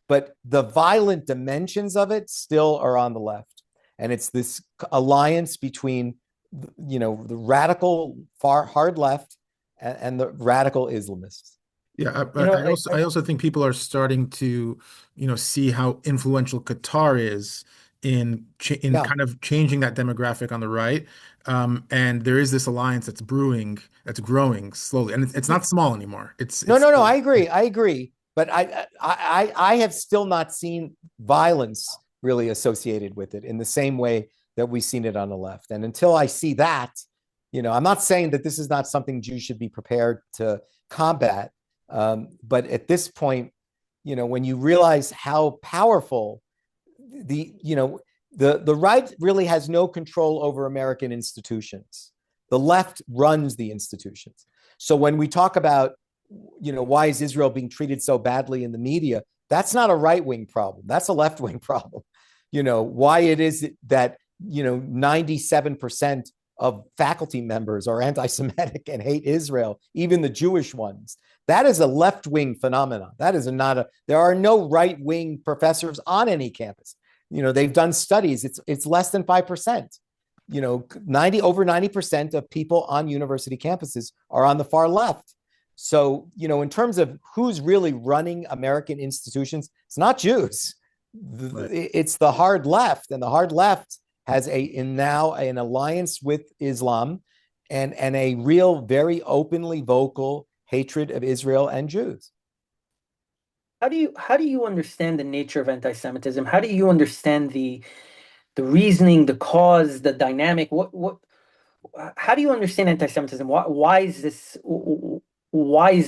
but the violent dimensions of it still are on the left. And it's this alliance between, the radical hard left and the radical Islamists. Yeah, I also think people are starting to, see how influential Qatar is in kind of changing that demographic on the right. And there is this alliance that's growing slowly, and it's not small anymore. No. I agree. But I have still not seen violence really associated with it in the same way that we've seen it on the left. And until I see that, I'm not saying that this is not something Jews should be prepared to combat. But at this point, when you realize how powerful the right really has no control over American institutions. The left runs the institutions. So when we talk about, why is Israel being treated so badly in the media? That's not a right-wing problem. That's a left-wing problem. Why it is that, 97% of faculty members are anti-Semitic and hate Israel, even the Jewish ones. That is a left-wing phenomenon. That is there are no right-wing professors on any campus. They've done studies. It's less than 5%. Over 90% of people on university campuses are on the far left. So, in terms of who's really running American institutions, it's not Jews. It's the hard left, and the hard left has now an alliance with Islam and a real, very openly vocal hatred of Israel and Jews. How do you understand the nature of anti-Semitism? How do you understand the reasoning, the cause, the dynamic? How do you understand anti-Semitism? Why is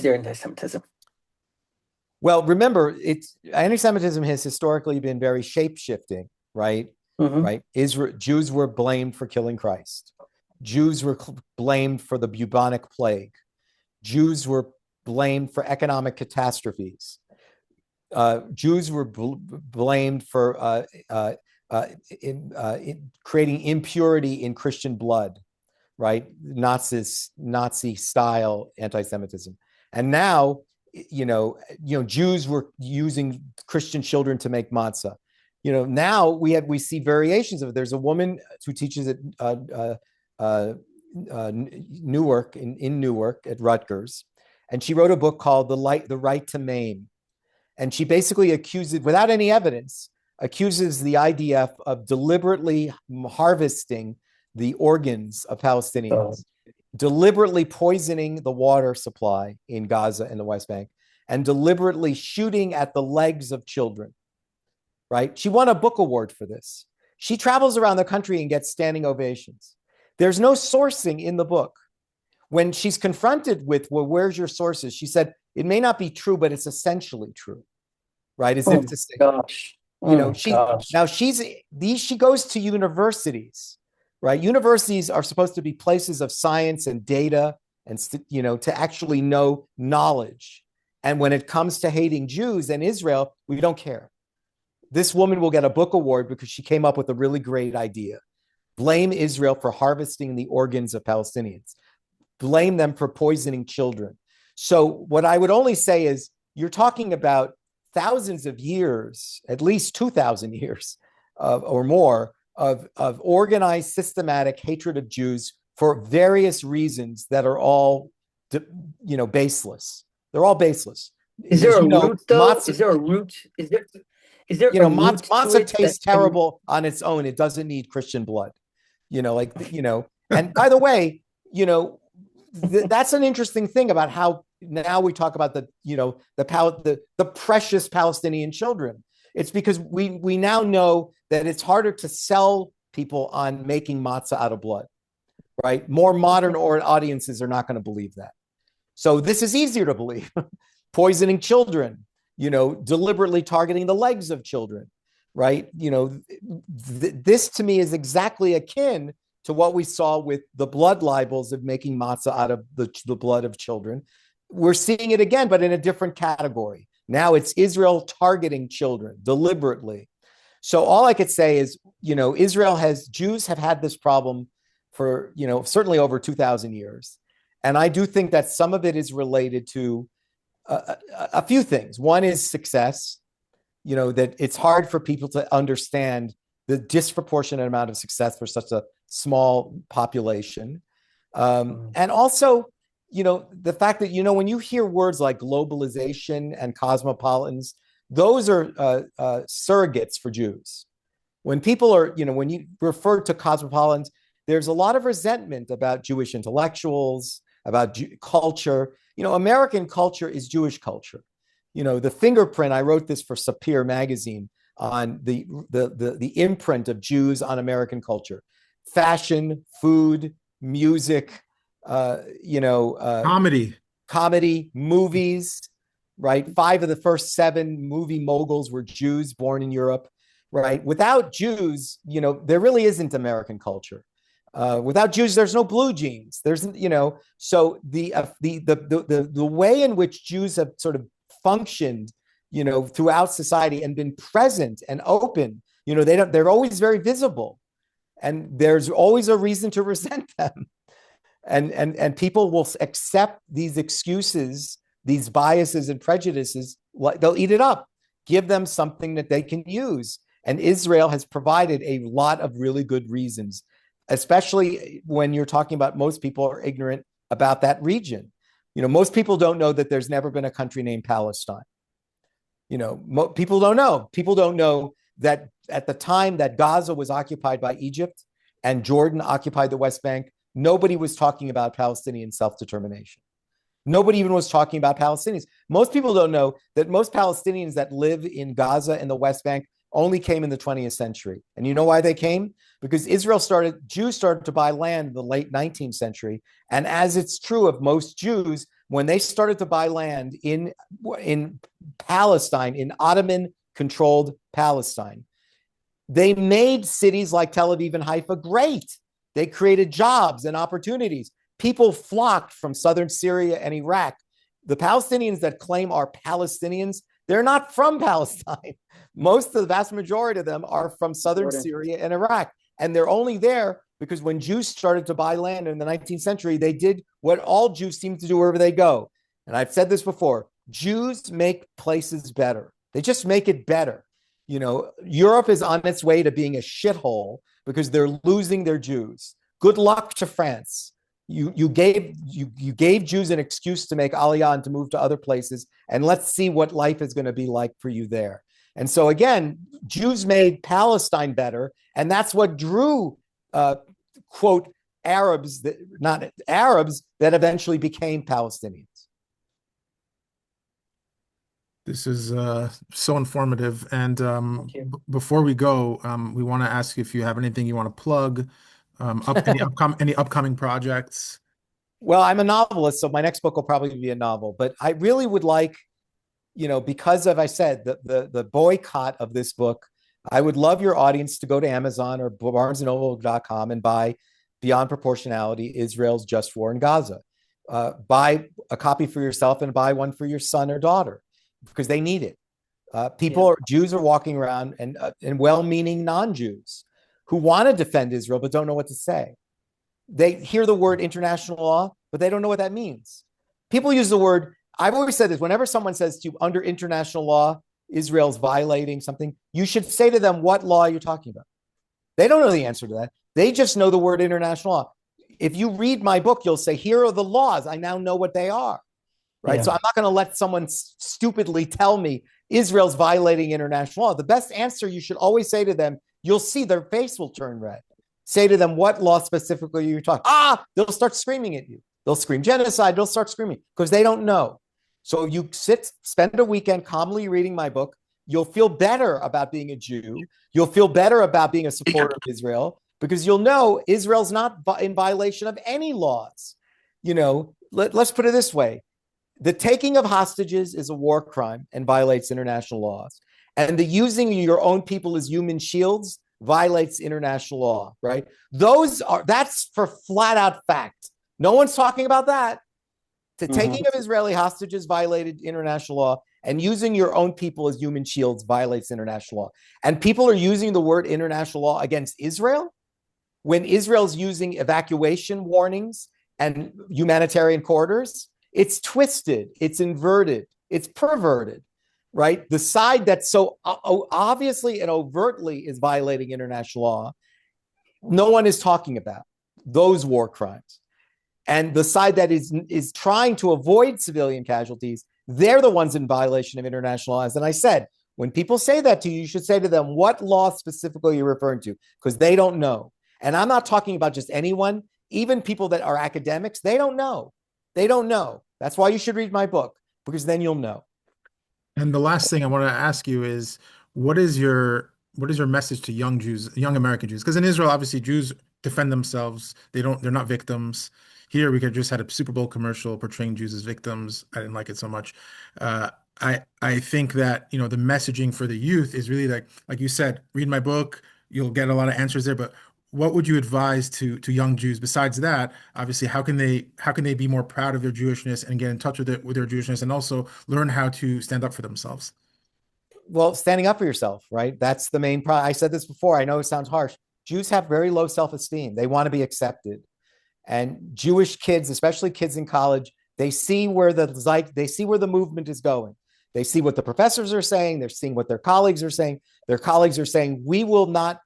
there anti-Semitism? Well, remember, anti-Semitism has historically been very shape-shifting, right? Mm-hmm. Right. Jews were blamed for killing Christ. Jews were blamed for the bubonic plague. Jews were blamed for economic catastrophes. Jews were blamed for creating impurity in Christian blood, right? Nazi style anti-Semitism. And now, Jews were using Christian children to make matzah. Now we see variations of it. There's a woman who teaches at Newark in Newark at Rutgers, and she wrote a book called The Right to Maim. And she basically accuses, without any evidence, the IDF of deliberately harvesting the organs of Palestinians, deliberately poisoning the water supply in Gaza and the West Bank, and deliberately shooting at the legs of children, right? She won a book award for this. She travels around the country and gets standing ovations. There's no sourcing in the book. When she's confronted with, well, where's your sources? She said, it may not be true, but it's essentially true, right? As if to say, gosh. She goes to universities, right? Universities are supposed to be places of science and data and, to actually know knowledge. And when it comes to hating Jews and Israel, we don't care. This woman will get a book award because she came up with a really great idea. Blame Israel for harvesting the organs of Palestinians. Blame them for poisoning children. So what I would only say is you're talking about thousands of years, at least 2,000 years or more of organized systematic hatred of Jews for various reasons that are all, baseless. They're all baseless. Is there As a you know, root though? matzah, Is there a root? Is there a root to matzah it that tastes can? terrible on its own. It doesn't need Christian blood, and by the way, that's an interesting thing about how now we talk about the precious Palestinian children. It's because we now know that it's harder to sell people on making matzah out of blood, right? More modern audiences are not going to believe that. So this is easier to believe. Poisoning children, deliberately targeting the legs of children, right? This to me is exactly akin to what we saw with the blood libels of making matzah out of the blood of children. We're seeing it again, but in a different category. Now it's Israel targeting children deliberately. So all I could say is, Jews have had this problem for, certainly over 2,000 years. And I do think that some of it is related to a few things. One is success, that it's hard for people to understand the disproportionate amount of success for such a small population. And also, the fact that, when you hear words like globalization and cosmopolitans, those are surrogates for Jews. When people are, when you refer to cosmopolitans, there's a lot of resentment about Jewish intellectuals, about culture. American culture is Jewish culture. The fingerprint, I wrote this for Sapir magazine on the imprint of Jews on American culture. Fashion, food, music, comedy, movies, right? 5 of the first 7 movie moguls were Jews born in Europe, right? Without Jews, there really isn't American culture. Without Jews, there's no blue jeans. There's, so the way in which Jews have sort of functioned, throughout society and been present and open, they're always very visible, and there's always a reason to resent them. And people will accept these excuses, these biases and prejudices. They'll eat it up. Give them something that they can use. And Israel has provided a lot of really good reasons, especially when you're talking about most people are ignorant about that region. Most people don't know that there's never been a country named Palestine. People don't know. People don't know that at the time that Gaza was occupied by Egypt and Jordan occupied the West Bank, nobody was talking about Palestinian self-determination. Nobody even was talking about Palestinians. Most people don't know that most Palestinians that live in Gaza and the West Bank only came in the 20th century. And you know why they came? Because Jews started to buy land in the late 19th century. And as it's true of most Jews, when they started to buy land in Palestine, in Ottoman-controlled Palestine, they made cities like Tel Aviv and Haifa great. They created jobs and opportunities. People flocked from southern Syria and Iraq. The Palestinians that claim are Palestinians, they're not from Palestine. The vast majority of them are from southern Syria and Iraq. And they're only there because when Jews started to buy land in the 19th century, they did what all Jews seem to do wherever they go. And I've said this before, Jews make places better. They just make it better. Europe is on its way to being a shithole because they're losing their Jews. Good luck to France. You gave Jews an excuse to make Aliyah and to move to other places, and let's see what life is going to be like for you there. And so again, Jews made Palestine better, and that's what drew, quote, Arabs that eventually became Palestinians. This is so informative. And before we go, we want to ask you if you have anything you want to plug, any upcoming projects. Well, I'm a novelist, so my next book will probably be a novel. But I really would like, because of, I said, the boycott of this book, I would love your audience to go to Amazon or barnesandnoble.com and buy Beyond Proportionality, Israel's Just War in Gaza. Buy a copy for yourself and buy one for your son or daughter, because they need it. Jews are walking around and well-meaning non-Jews who want to defend Israel but don't know what to say. They hear the word international law, but they don't know what that means. People use the word, I've always said this, whenever someone says to you, under international law, Israel's violating something, you should say to them, what law are you talking about? They don't know the answer to that. They just know the word international law. if you read my book, you'll say, here are the laws. I now know what they are, right? Yeah. So I'm not going to let someone stupidly tell me Israel's violating international law. The best answer you should always say to them, you'll see their face will turn red. Say to them, what law specifically you're talking? They'll start screaming at you. They'll scream genocide. They'll start screaming because they don't know. So you spend a weekend calmly reading my book. You'll feel better about being a Jew. You'll feel better about being a supporter of Israel because you'll know Israel's not in violation of any laws. Let's put it this way. The taking of hostages is a war crime and violates international laws. And the using your own people as human shields violates international law, right? That's for flat out fact. No one's talking about that. The taking of Israeli hostages violated international law, and using your own people as human shields violates international law. And people are using the word international law against Israel when Israel's using evacuation warnings and humanitarian corridors. It's twisted, it's inverted, it's perverted, right? The side that so obviously and overtly is violating international law, no one is talking about those war crimes. And the side that is trying to avoid civilian casualties, they're the ones in violation of international laws. And I said, when people say that to you, you should say to them, what law specifically you're referring to? Because they don't know. And I'm not talking about just anyone, even people that are academics, they don't know. They don't know. That's why you should read my book, because then you'll know. And the last thing I want to ask you is, what is your message to young Jews, young American Jews? Because in Israel, obviously, Jews defend themselves. They're not victims. Here, we could just had a Super Bowl commercial portraying Jews as victims. I didn't like it so much. I think that the messaging for the youth is really like you said, read my book. You'll get a lot of answers there. But what would you advise to young Jews? Besides that, obviously, how can they be more proud of their Jewishness and get in touch with their Jewishness, and also learn how to stand up for themselves? Well, standing up for yourself, right? That's the main problem. I said this before. I know it sounds harsh. Jews have very low self-esteem. They want to be accepted. And Jewish kids, especially kids in college, they see where the movement is going. They see what the professors are saying. They're seeing what their colleagues are saying. Their colleagues are saying, we will not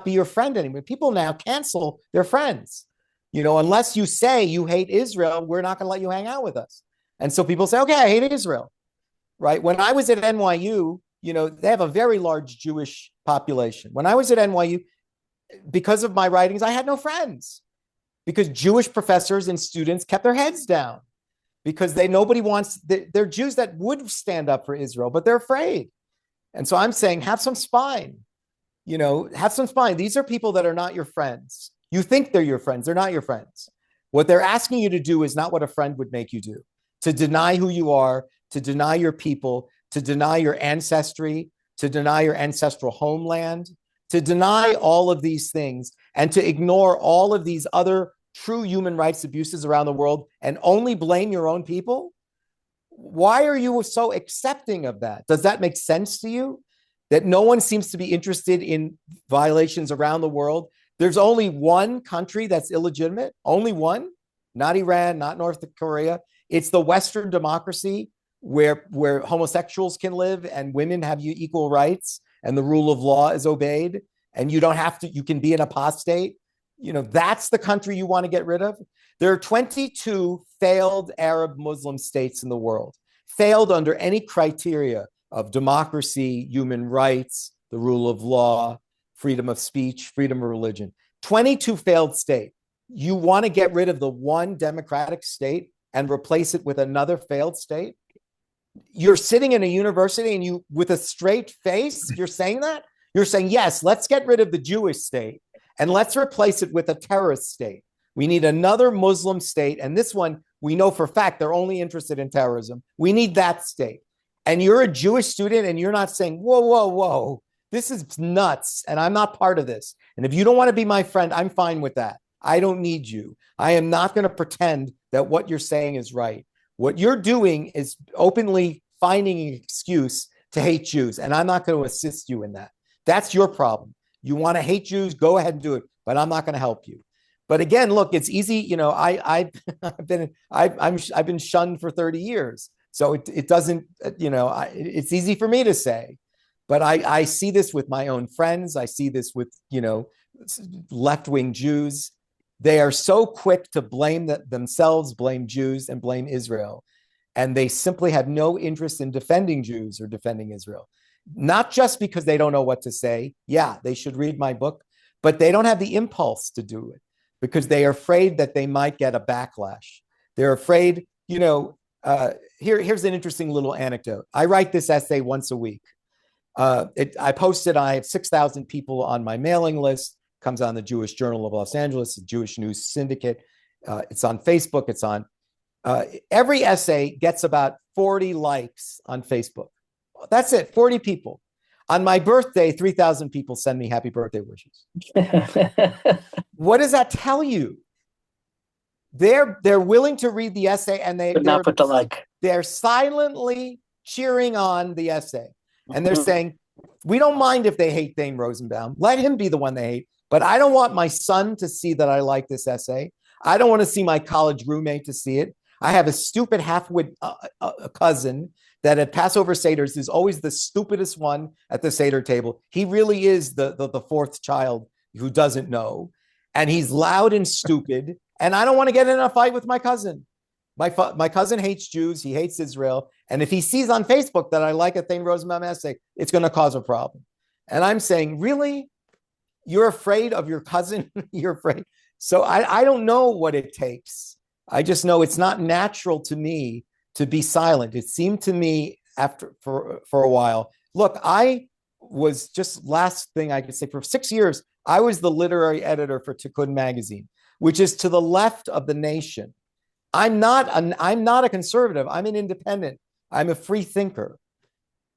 be your friend anymore. People now cancel their friends. Unless you say you hate Israel, we're not going to let you hang out with us. And so people say, okay, I hate Israel, right? When I was at NYU, they have a very large Jewish population. When I was at NYU, because of my writings, I had no friends. Because Jewish professors and students kept their heads down because they're Jews that would stand up for Israel, but they're afraid. And so I'm saying, have some spine, have some spine. These are people that are not your friends. You think they're your friends. They're not your friends. What they're asking you to do is not what a friend would make you do, to deny who you are, to deny your people, to deny your ancestry, to deny your ancestral homeland, to deny all of these things and to ignore all of these other true human rights abuses around the world and only blame your own people? Why are you so accepting of that? Does that make sense to you? That no one seems to be interested in violations around the world? There's only one country that's illegitimate, only one, not Iran, not North Korea. It's the Western democracy where homosexuals can live and women have equal rights and the rule of law is obeyed and you can be an apostate. That's the country you want to get rid of. There are 22 failed Arab Muslim states in the world, failed under any criteria of democracy, human rights, the rule of law, freedom of speech, freedom of religion. 22 failed states. You want to get rid of the one democratic state and replace it with another failed state? You're sitting in a university and you, with a straight face, you're saying that? You're saying, yes, let's get rid of the Jewish state and let's replace it with a terrorist state. We need another Muslim state. And this one, we know for a fact they're only interested in terrorism. We need that state. And you're a Jewish student and you're not saying, whoa, whoa, whoa, this is nuts. And I'm not part of this. And if you don't want to be my friend, I'm fine with that. I don't need you. I am not going to pretend that what you're saying is right. What you're doing is openly finding an excuse to hate Jews. And I'm not going to assist you in that. That's your problem. You want to hate Jews, go ahead and do it, but I'm not going to help you. But again, look, it's easy. I've been shunned for 30 years, so it doesn't. It's easy for me to say, but I see this with my own friends. I see this with left-wing Jews. They are so quick to blame themselves, blame Jews, and blame Israel. And they simply have no interest in defending Jews or defending Israel. Not just because they don't know what to say. Yeah, they should read my book, but they don't have the impulse to do it because they are afraid that they might get a backlash. They're afraid, here's an interesting little anecdote. I write this essay once a week. I have 6,000 people on my mailing list, comes on the Jewish Journal of Los Angeles, the Jewish News Syndicate. It's on Facebook. Every essay gets about 40 likes on Facebook. That's it, 40 people. On my birthday, 3,000 people send me happy birthday wishes. What does that tell you? They're willing to read the essay and not put the like. They're silently cheering on the essay. And they're saying, we don't mind if they hate Thane Rosenbaum. Let him be the one they hate. But I don't want my son to see that I like this essay. I don't want to see my college roommate to see it. I have a stupid half-wit cousin that at Passover Seders is always the stupidest one at the Seder table. He really is the fourth child who doesn't know. And he's loud and stupid. And I don't want to get in a fight with my cousin. My cousin hates Jews. He hates Israel. And if he sees on Facebook that I like a Thane Rosenbaum essay, it's going to cause a problem. And I'm saying, really? You're afraid of your cousin? You're afraid? So I don't know what it takes. I just know it's not natural to me to be silent. It seemed to me for a while. Look, I was just last thing I could say, for 6 years, I was the literary editor for Tikkun magazine, which is to the left of the nation. I'm not a conservative. I'm an independent. I'm a free thinker.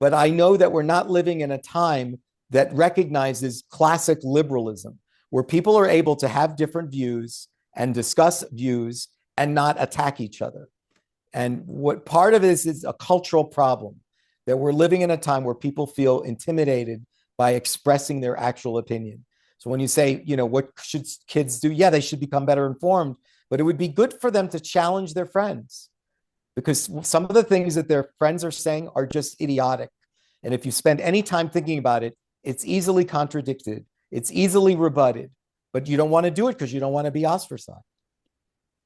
But I know that we're not living in a time that recognizes classic liberalism, where people are able to have different views and discuss views and not attack each other. And what part of this is a cultural problem, that we're living in a time where people feel intimidated by expressing their actual opinion. So when you say, what should kids do? Yeah, they should become better informed, but it would be good for them to challenge their friends, because some of the things that their friends are saying are just idiotic. And if you spend any time thinking about it, it's easily contradicted. It's easily rebutted, but you don't want to do it because you don't want to be ostracized.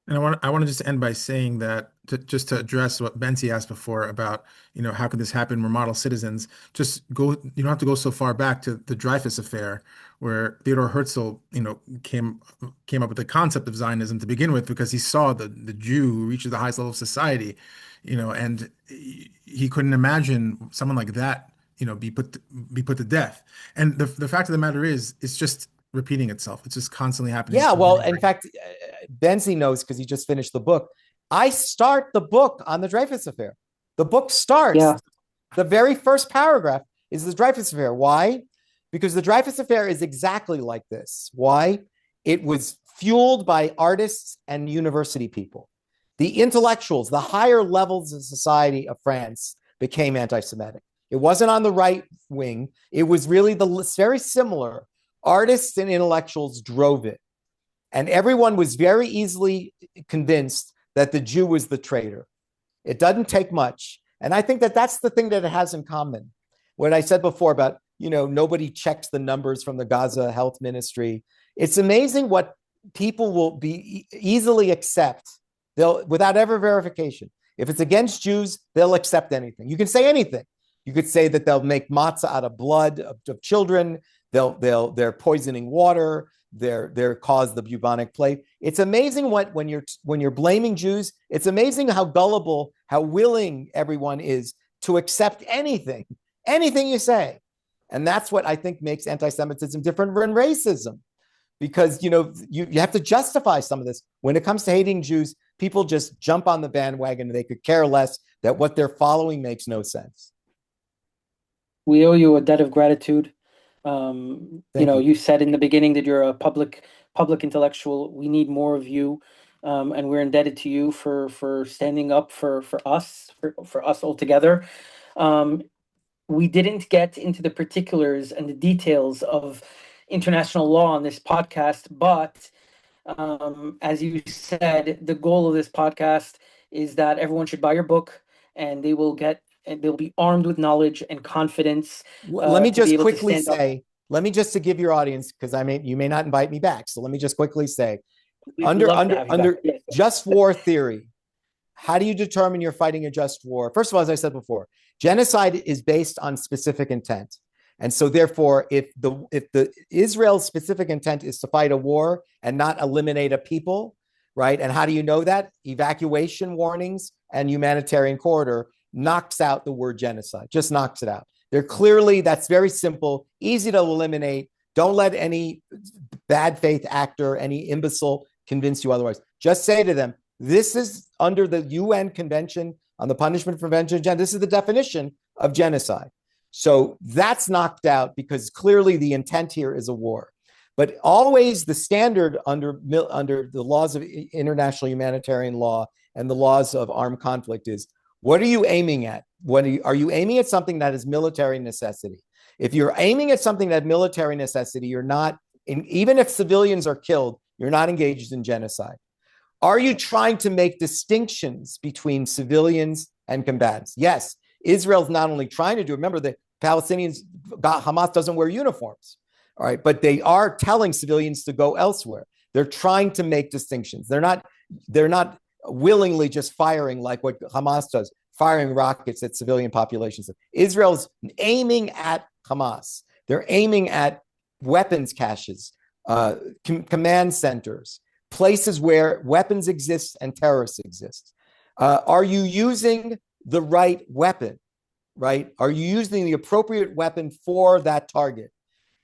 And I want to just end by saying that just to address what Bensi asked before about, how could this happen? We're model citizens. You don't have to go so far back to the Dreyfus affair, where Theodore Herzl, came up with the concept of Zionism to begin with, because he saw the Jew who reaches the highest level of society, and he couldn't imagine someone like that, be put to death. And the fact of the matter is, it's just repeating itself. It's just constantly happening. Yeah, well, in fact, Benzi knows because he just finished the book. I start the book on the Dreyfus affair. The book starts, the very first paragraph is the Dreyfus affair. Why? Because the Dreyfus affair is exactly like this. Why? It was fueled by artists and university people. The intellectuals, the higher levels of society of France became anti-Semitic. It wasn't on the right wing. It was really very similar. Artists and intellectuals drove it. And everyone was very easily convinced that the Jew was the traitor. It doesn't take much. And I think that that's the thing that it has in common. What I said before about, nobody checks the numbers from the Gaza health ministry. It's amazing what people will be easily accept without ever verification. If it's against Jews, they'll accept anything. You can say anything. You could say that they'll make matzah out of blood of children. They're poisoning water. They're cause the bubonic plague. It's amazing when you're blaming Jews. It's amazing how gullible, how willing everyone is to accept anything you say, and that's what I think makes anti-Semitism different than racism, because you have to justify some of this. When it comes to hating Jews, people just jump on the bandwagon and they could care less that what they're following makes no sense. We owe you a debt of gratitude. You said in the beginning that you're a public intellectual. We need more of you, and we're indebted to you for standing up for us all together. We didn't get into the particulars and the details of international law on this podcast, but as you said, the goal of this podcast is that everyone should buy your book, and they'll be armed with knowledge and confidence. Let me just quickly say, to give your audience, because you may not invite me back. So let me just quickly say, We'd love to have you back. Yes. just war theory, how do you determine you're fighting a just war? First of all, as I said before, genocide is based on specific intent. And so therefore, if the Israel's specific intent is to fight a war and not eliminate a people, right? And how do you know that? Evacuation warnings and humanitarian corridor knocks out the word genocide, just knocks it out. They're clearly, that's very simple, easy to eliminate. Don't let any bad faith actor, any imbecile convince you otherwise. Just say to them, this is under the UN Convention on the Punishment, Prevention of Genocide. This is the definition of genocide. So that's knocked out because clearly the intent here is a war. But always the standard under the laws of international humanitarian law and the laws of armed conflict is, what are you aiming at? Are you aiming at something that is military necessity? If you're aiming at something that military necessity, you're not, even if civilians are killed, you're not engaged in genocide. Are you trying to make distinctions between civilians and combatants? Yes, Israel's not only trying to do, remember the Palestinians, Hamas doesn't wear uniforms, all right, but they are telling civilians to go elsewhere. They're trying to make distinctions. They're not willingly just firing like what Hamas does, firing rockets at civilian populations. Israel's aiming at Hamas. They're aiming at weapons caches, command centers, places where weapons exist and terrorists exist. Are you using the right weapon, right? Are you using the appropriate weapon for that target?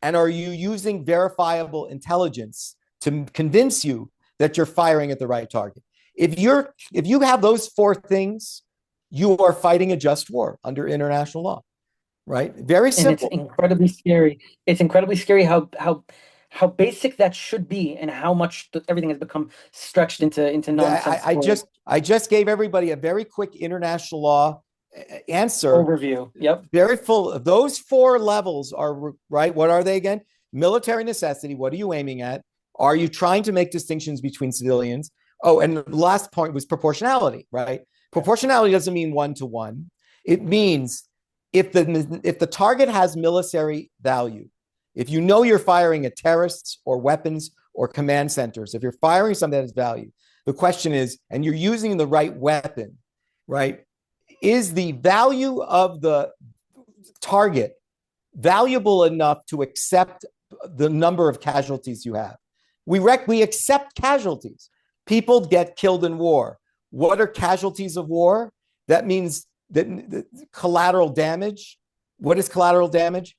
And are you using verifiable intelligence to convince you that you're firing at the right target? If you have those four things, you are fighting a just war under international law, right? Very simple. And it's incredibly scary. It's incredibly scary how basic that should be, and how much everything has become stretched into nonsense. I just gave everybody a very quick international law answer overview. Yep. Very full. Those four levels are right. What are they again? Military necessity. What are you aiming at? Are you trying to make distinctions between civilians? Oh, and the last point was proportionality, right? Proportionality doesn't mean 1-to-1. It means if the target has military value, if you know you're firing at terrorists or weapons or command centers, if you're firing something that has value, the question is, and you're using the right weapon, right? Is the value of the target valuable enough to accept the number of casualties you have? We accept casualties. People get killed in war. What are casualties of war? That means that collateral damage. What is collateral damage?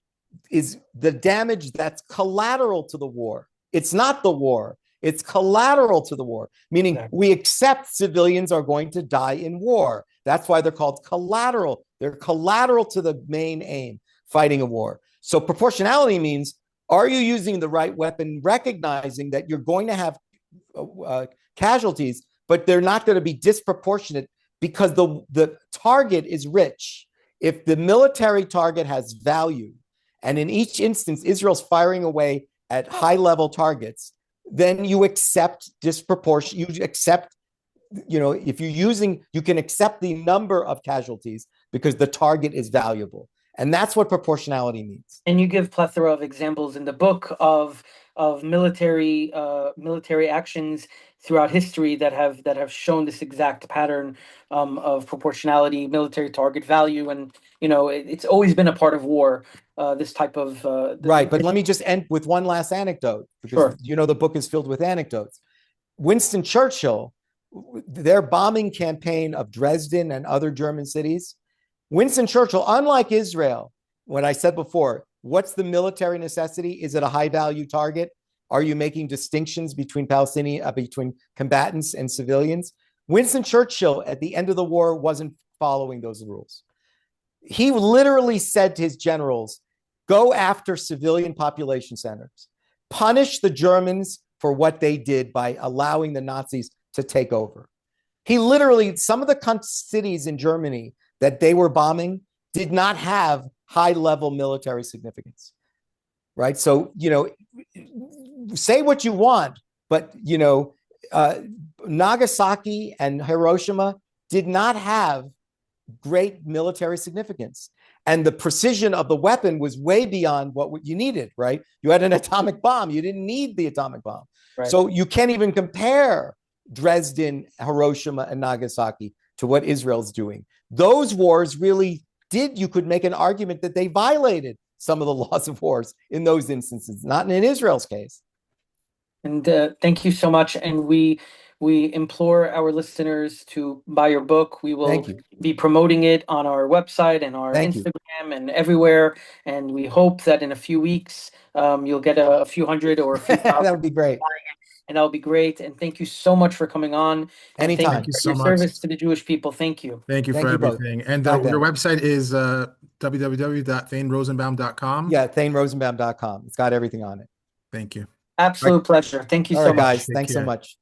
Is the damage that's collateral to the war. It's not the war. It's collateral to the war, meaning we accept civilians are going to die in war. That's why they're called collateral. They're collateral to the main aim, fighting a war. So proportionality means, are you using the right weapon, recognizing that you're going to have casualties, but they're not going to be disproportionate because the target is rich. If the military target has value, and in each instance, Israel's firing away at high-level targets, then you accept disproportion. You accept, if you're using, you can accept the number of casualties because the target is valuable. And that's what proportionality means. And you give plethora of examples in the book of military actions throughout history that have shown this exact pattern of proportionality, military target value, and it's always been a part of war. This type of right. But let me just end with one last anecdote, because the book is filled with anecdotes. Winston Churchill, their bombing campaign of Dresden and other German cities, Winston Churchill, unlike Israel, what I said before, what's the military necessity? Is it a high value target? Are you making distinctions between between combatants and civilians? Winston Churchill at the end of the war wasn't following those rules. He literally said to his generals, go after civilian population centers, punish the Germans for what they did by allowing the Nazis to take over. He literally, some of the cities in Germany that they were bombing did not have high-level military significance, right? So, say what you want, but, Nagasaki and Hiroshima did not have great military significance. And the precision of the weapon was way beyond what you needed, right? You had an atomic bomb. You didn't need the atomic bomb. Right. So you can't even compare Dresden, Hiroshima, and Nagasaki to what Israel's doing. Those wars really did, you could make an argument that they violated some of the laws of wars in those instances, not in Israel's case. And thank you so much. And we implore our listeners to buy your book. We will be promoting it on our website and our Instagram and everywhere. And we hope that in a few weeks, you'll get a few hundred or a few thousand. That would be great. And that'll be great. And thank you so much for coming on. Anytime. Thank you so much. Service to the Jewish people. Thank you. Thank you for everything. Both. And your website is www.thanerosenbaum.com. Yeah, thanerosenbaum.com. It's got everything on it. Thank you. Absolute pleasure. Thank you so much. Guys, thanks so much.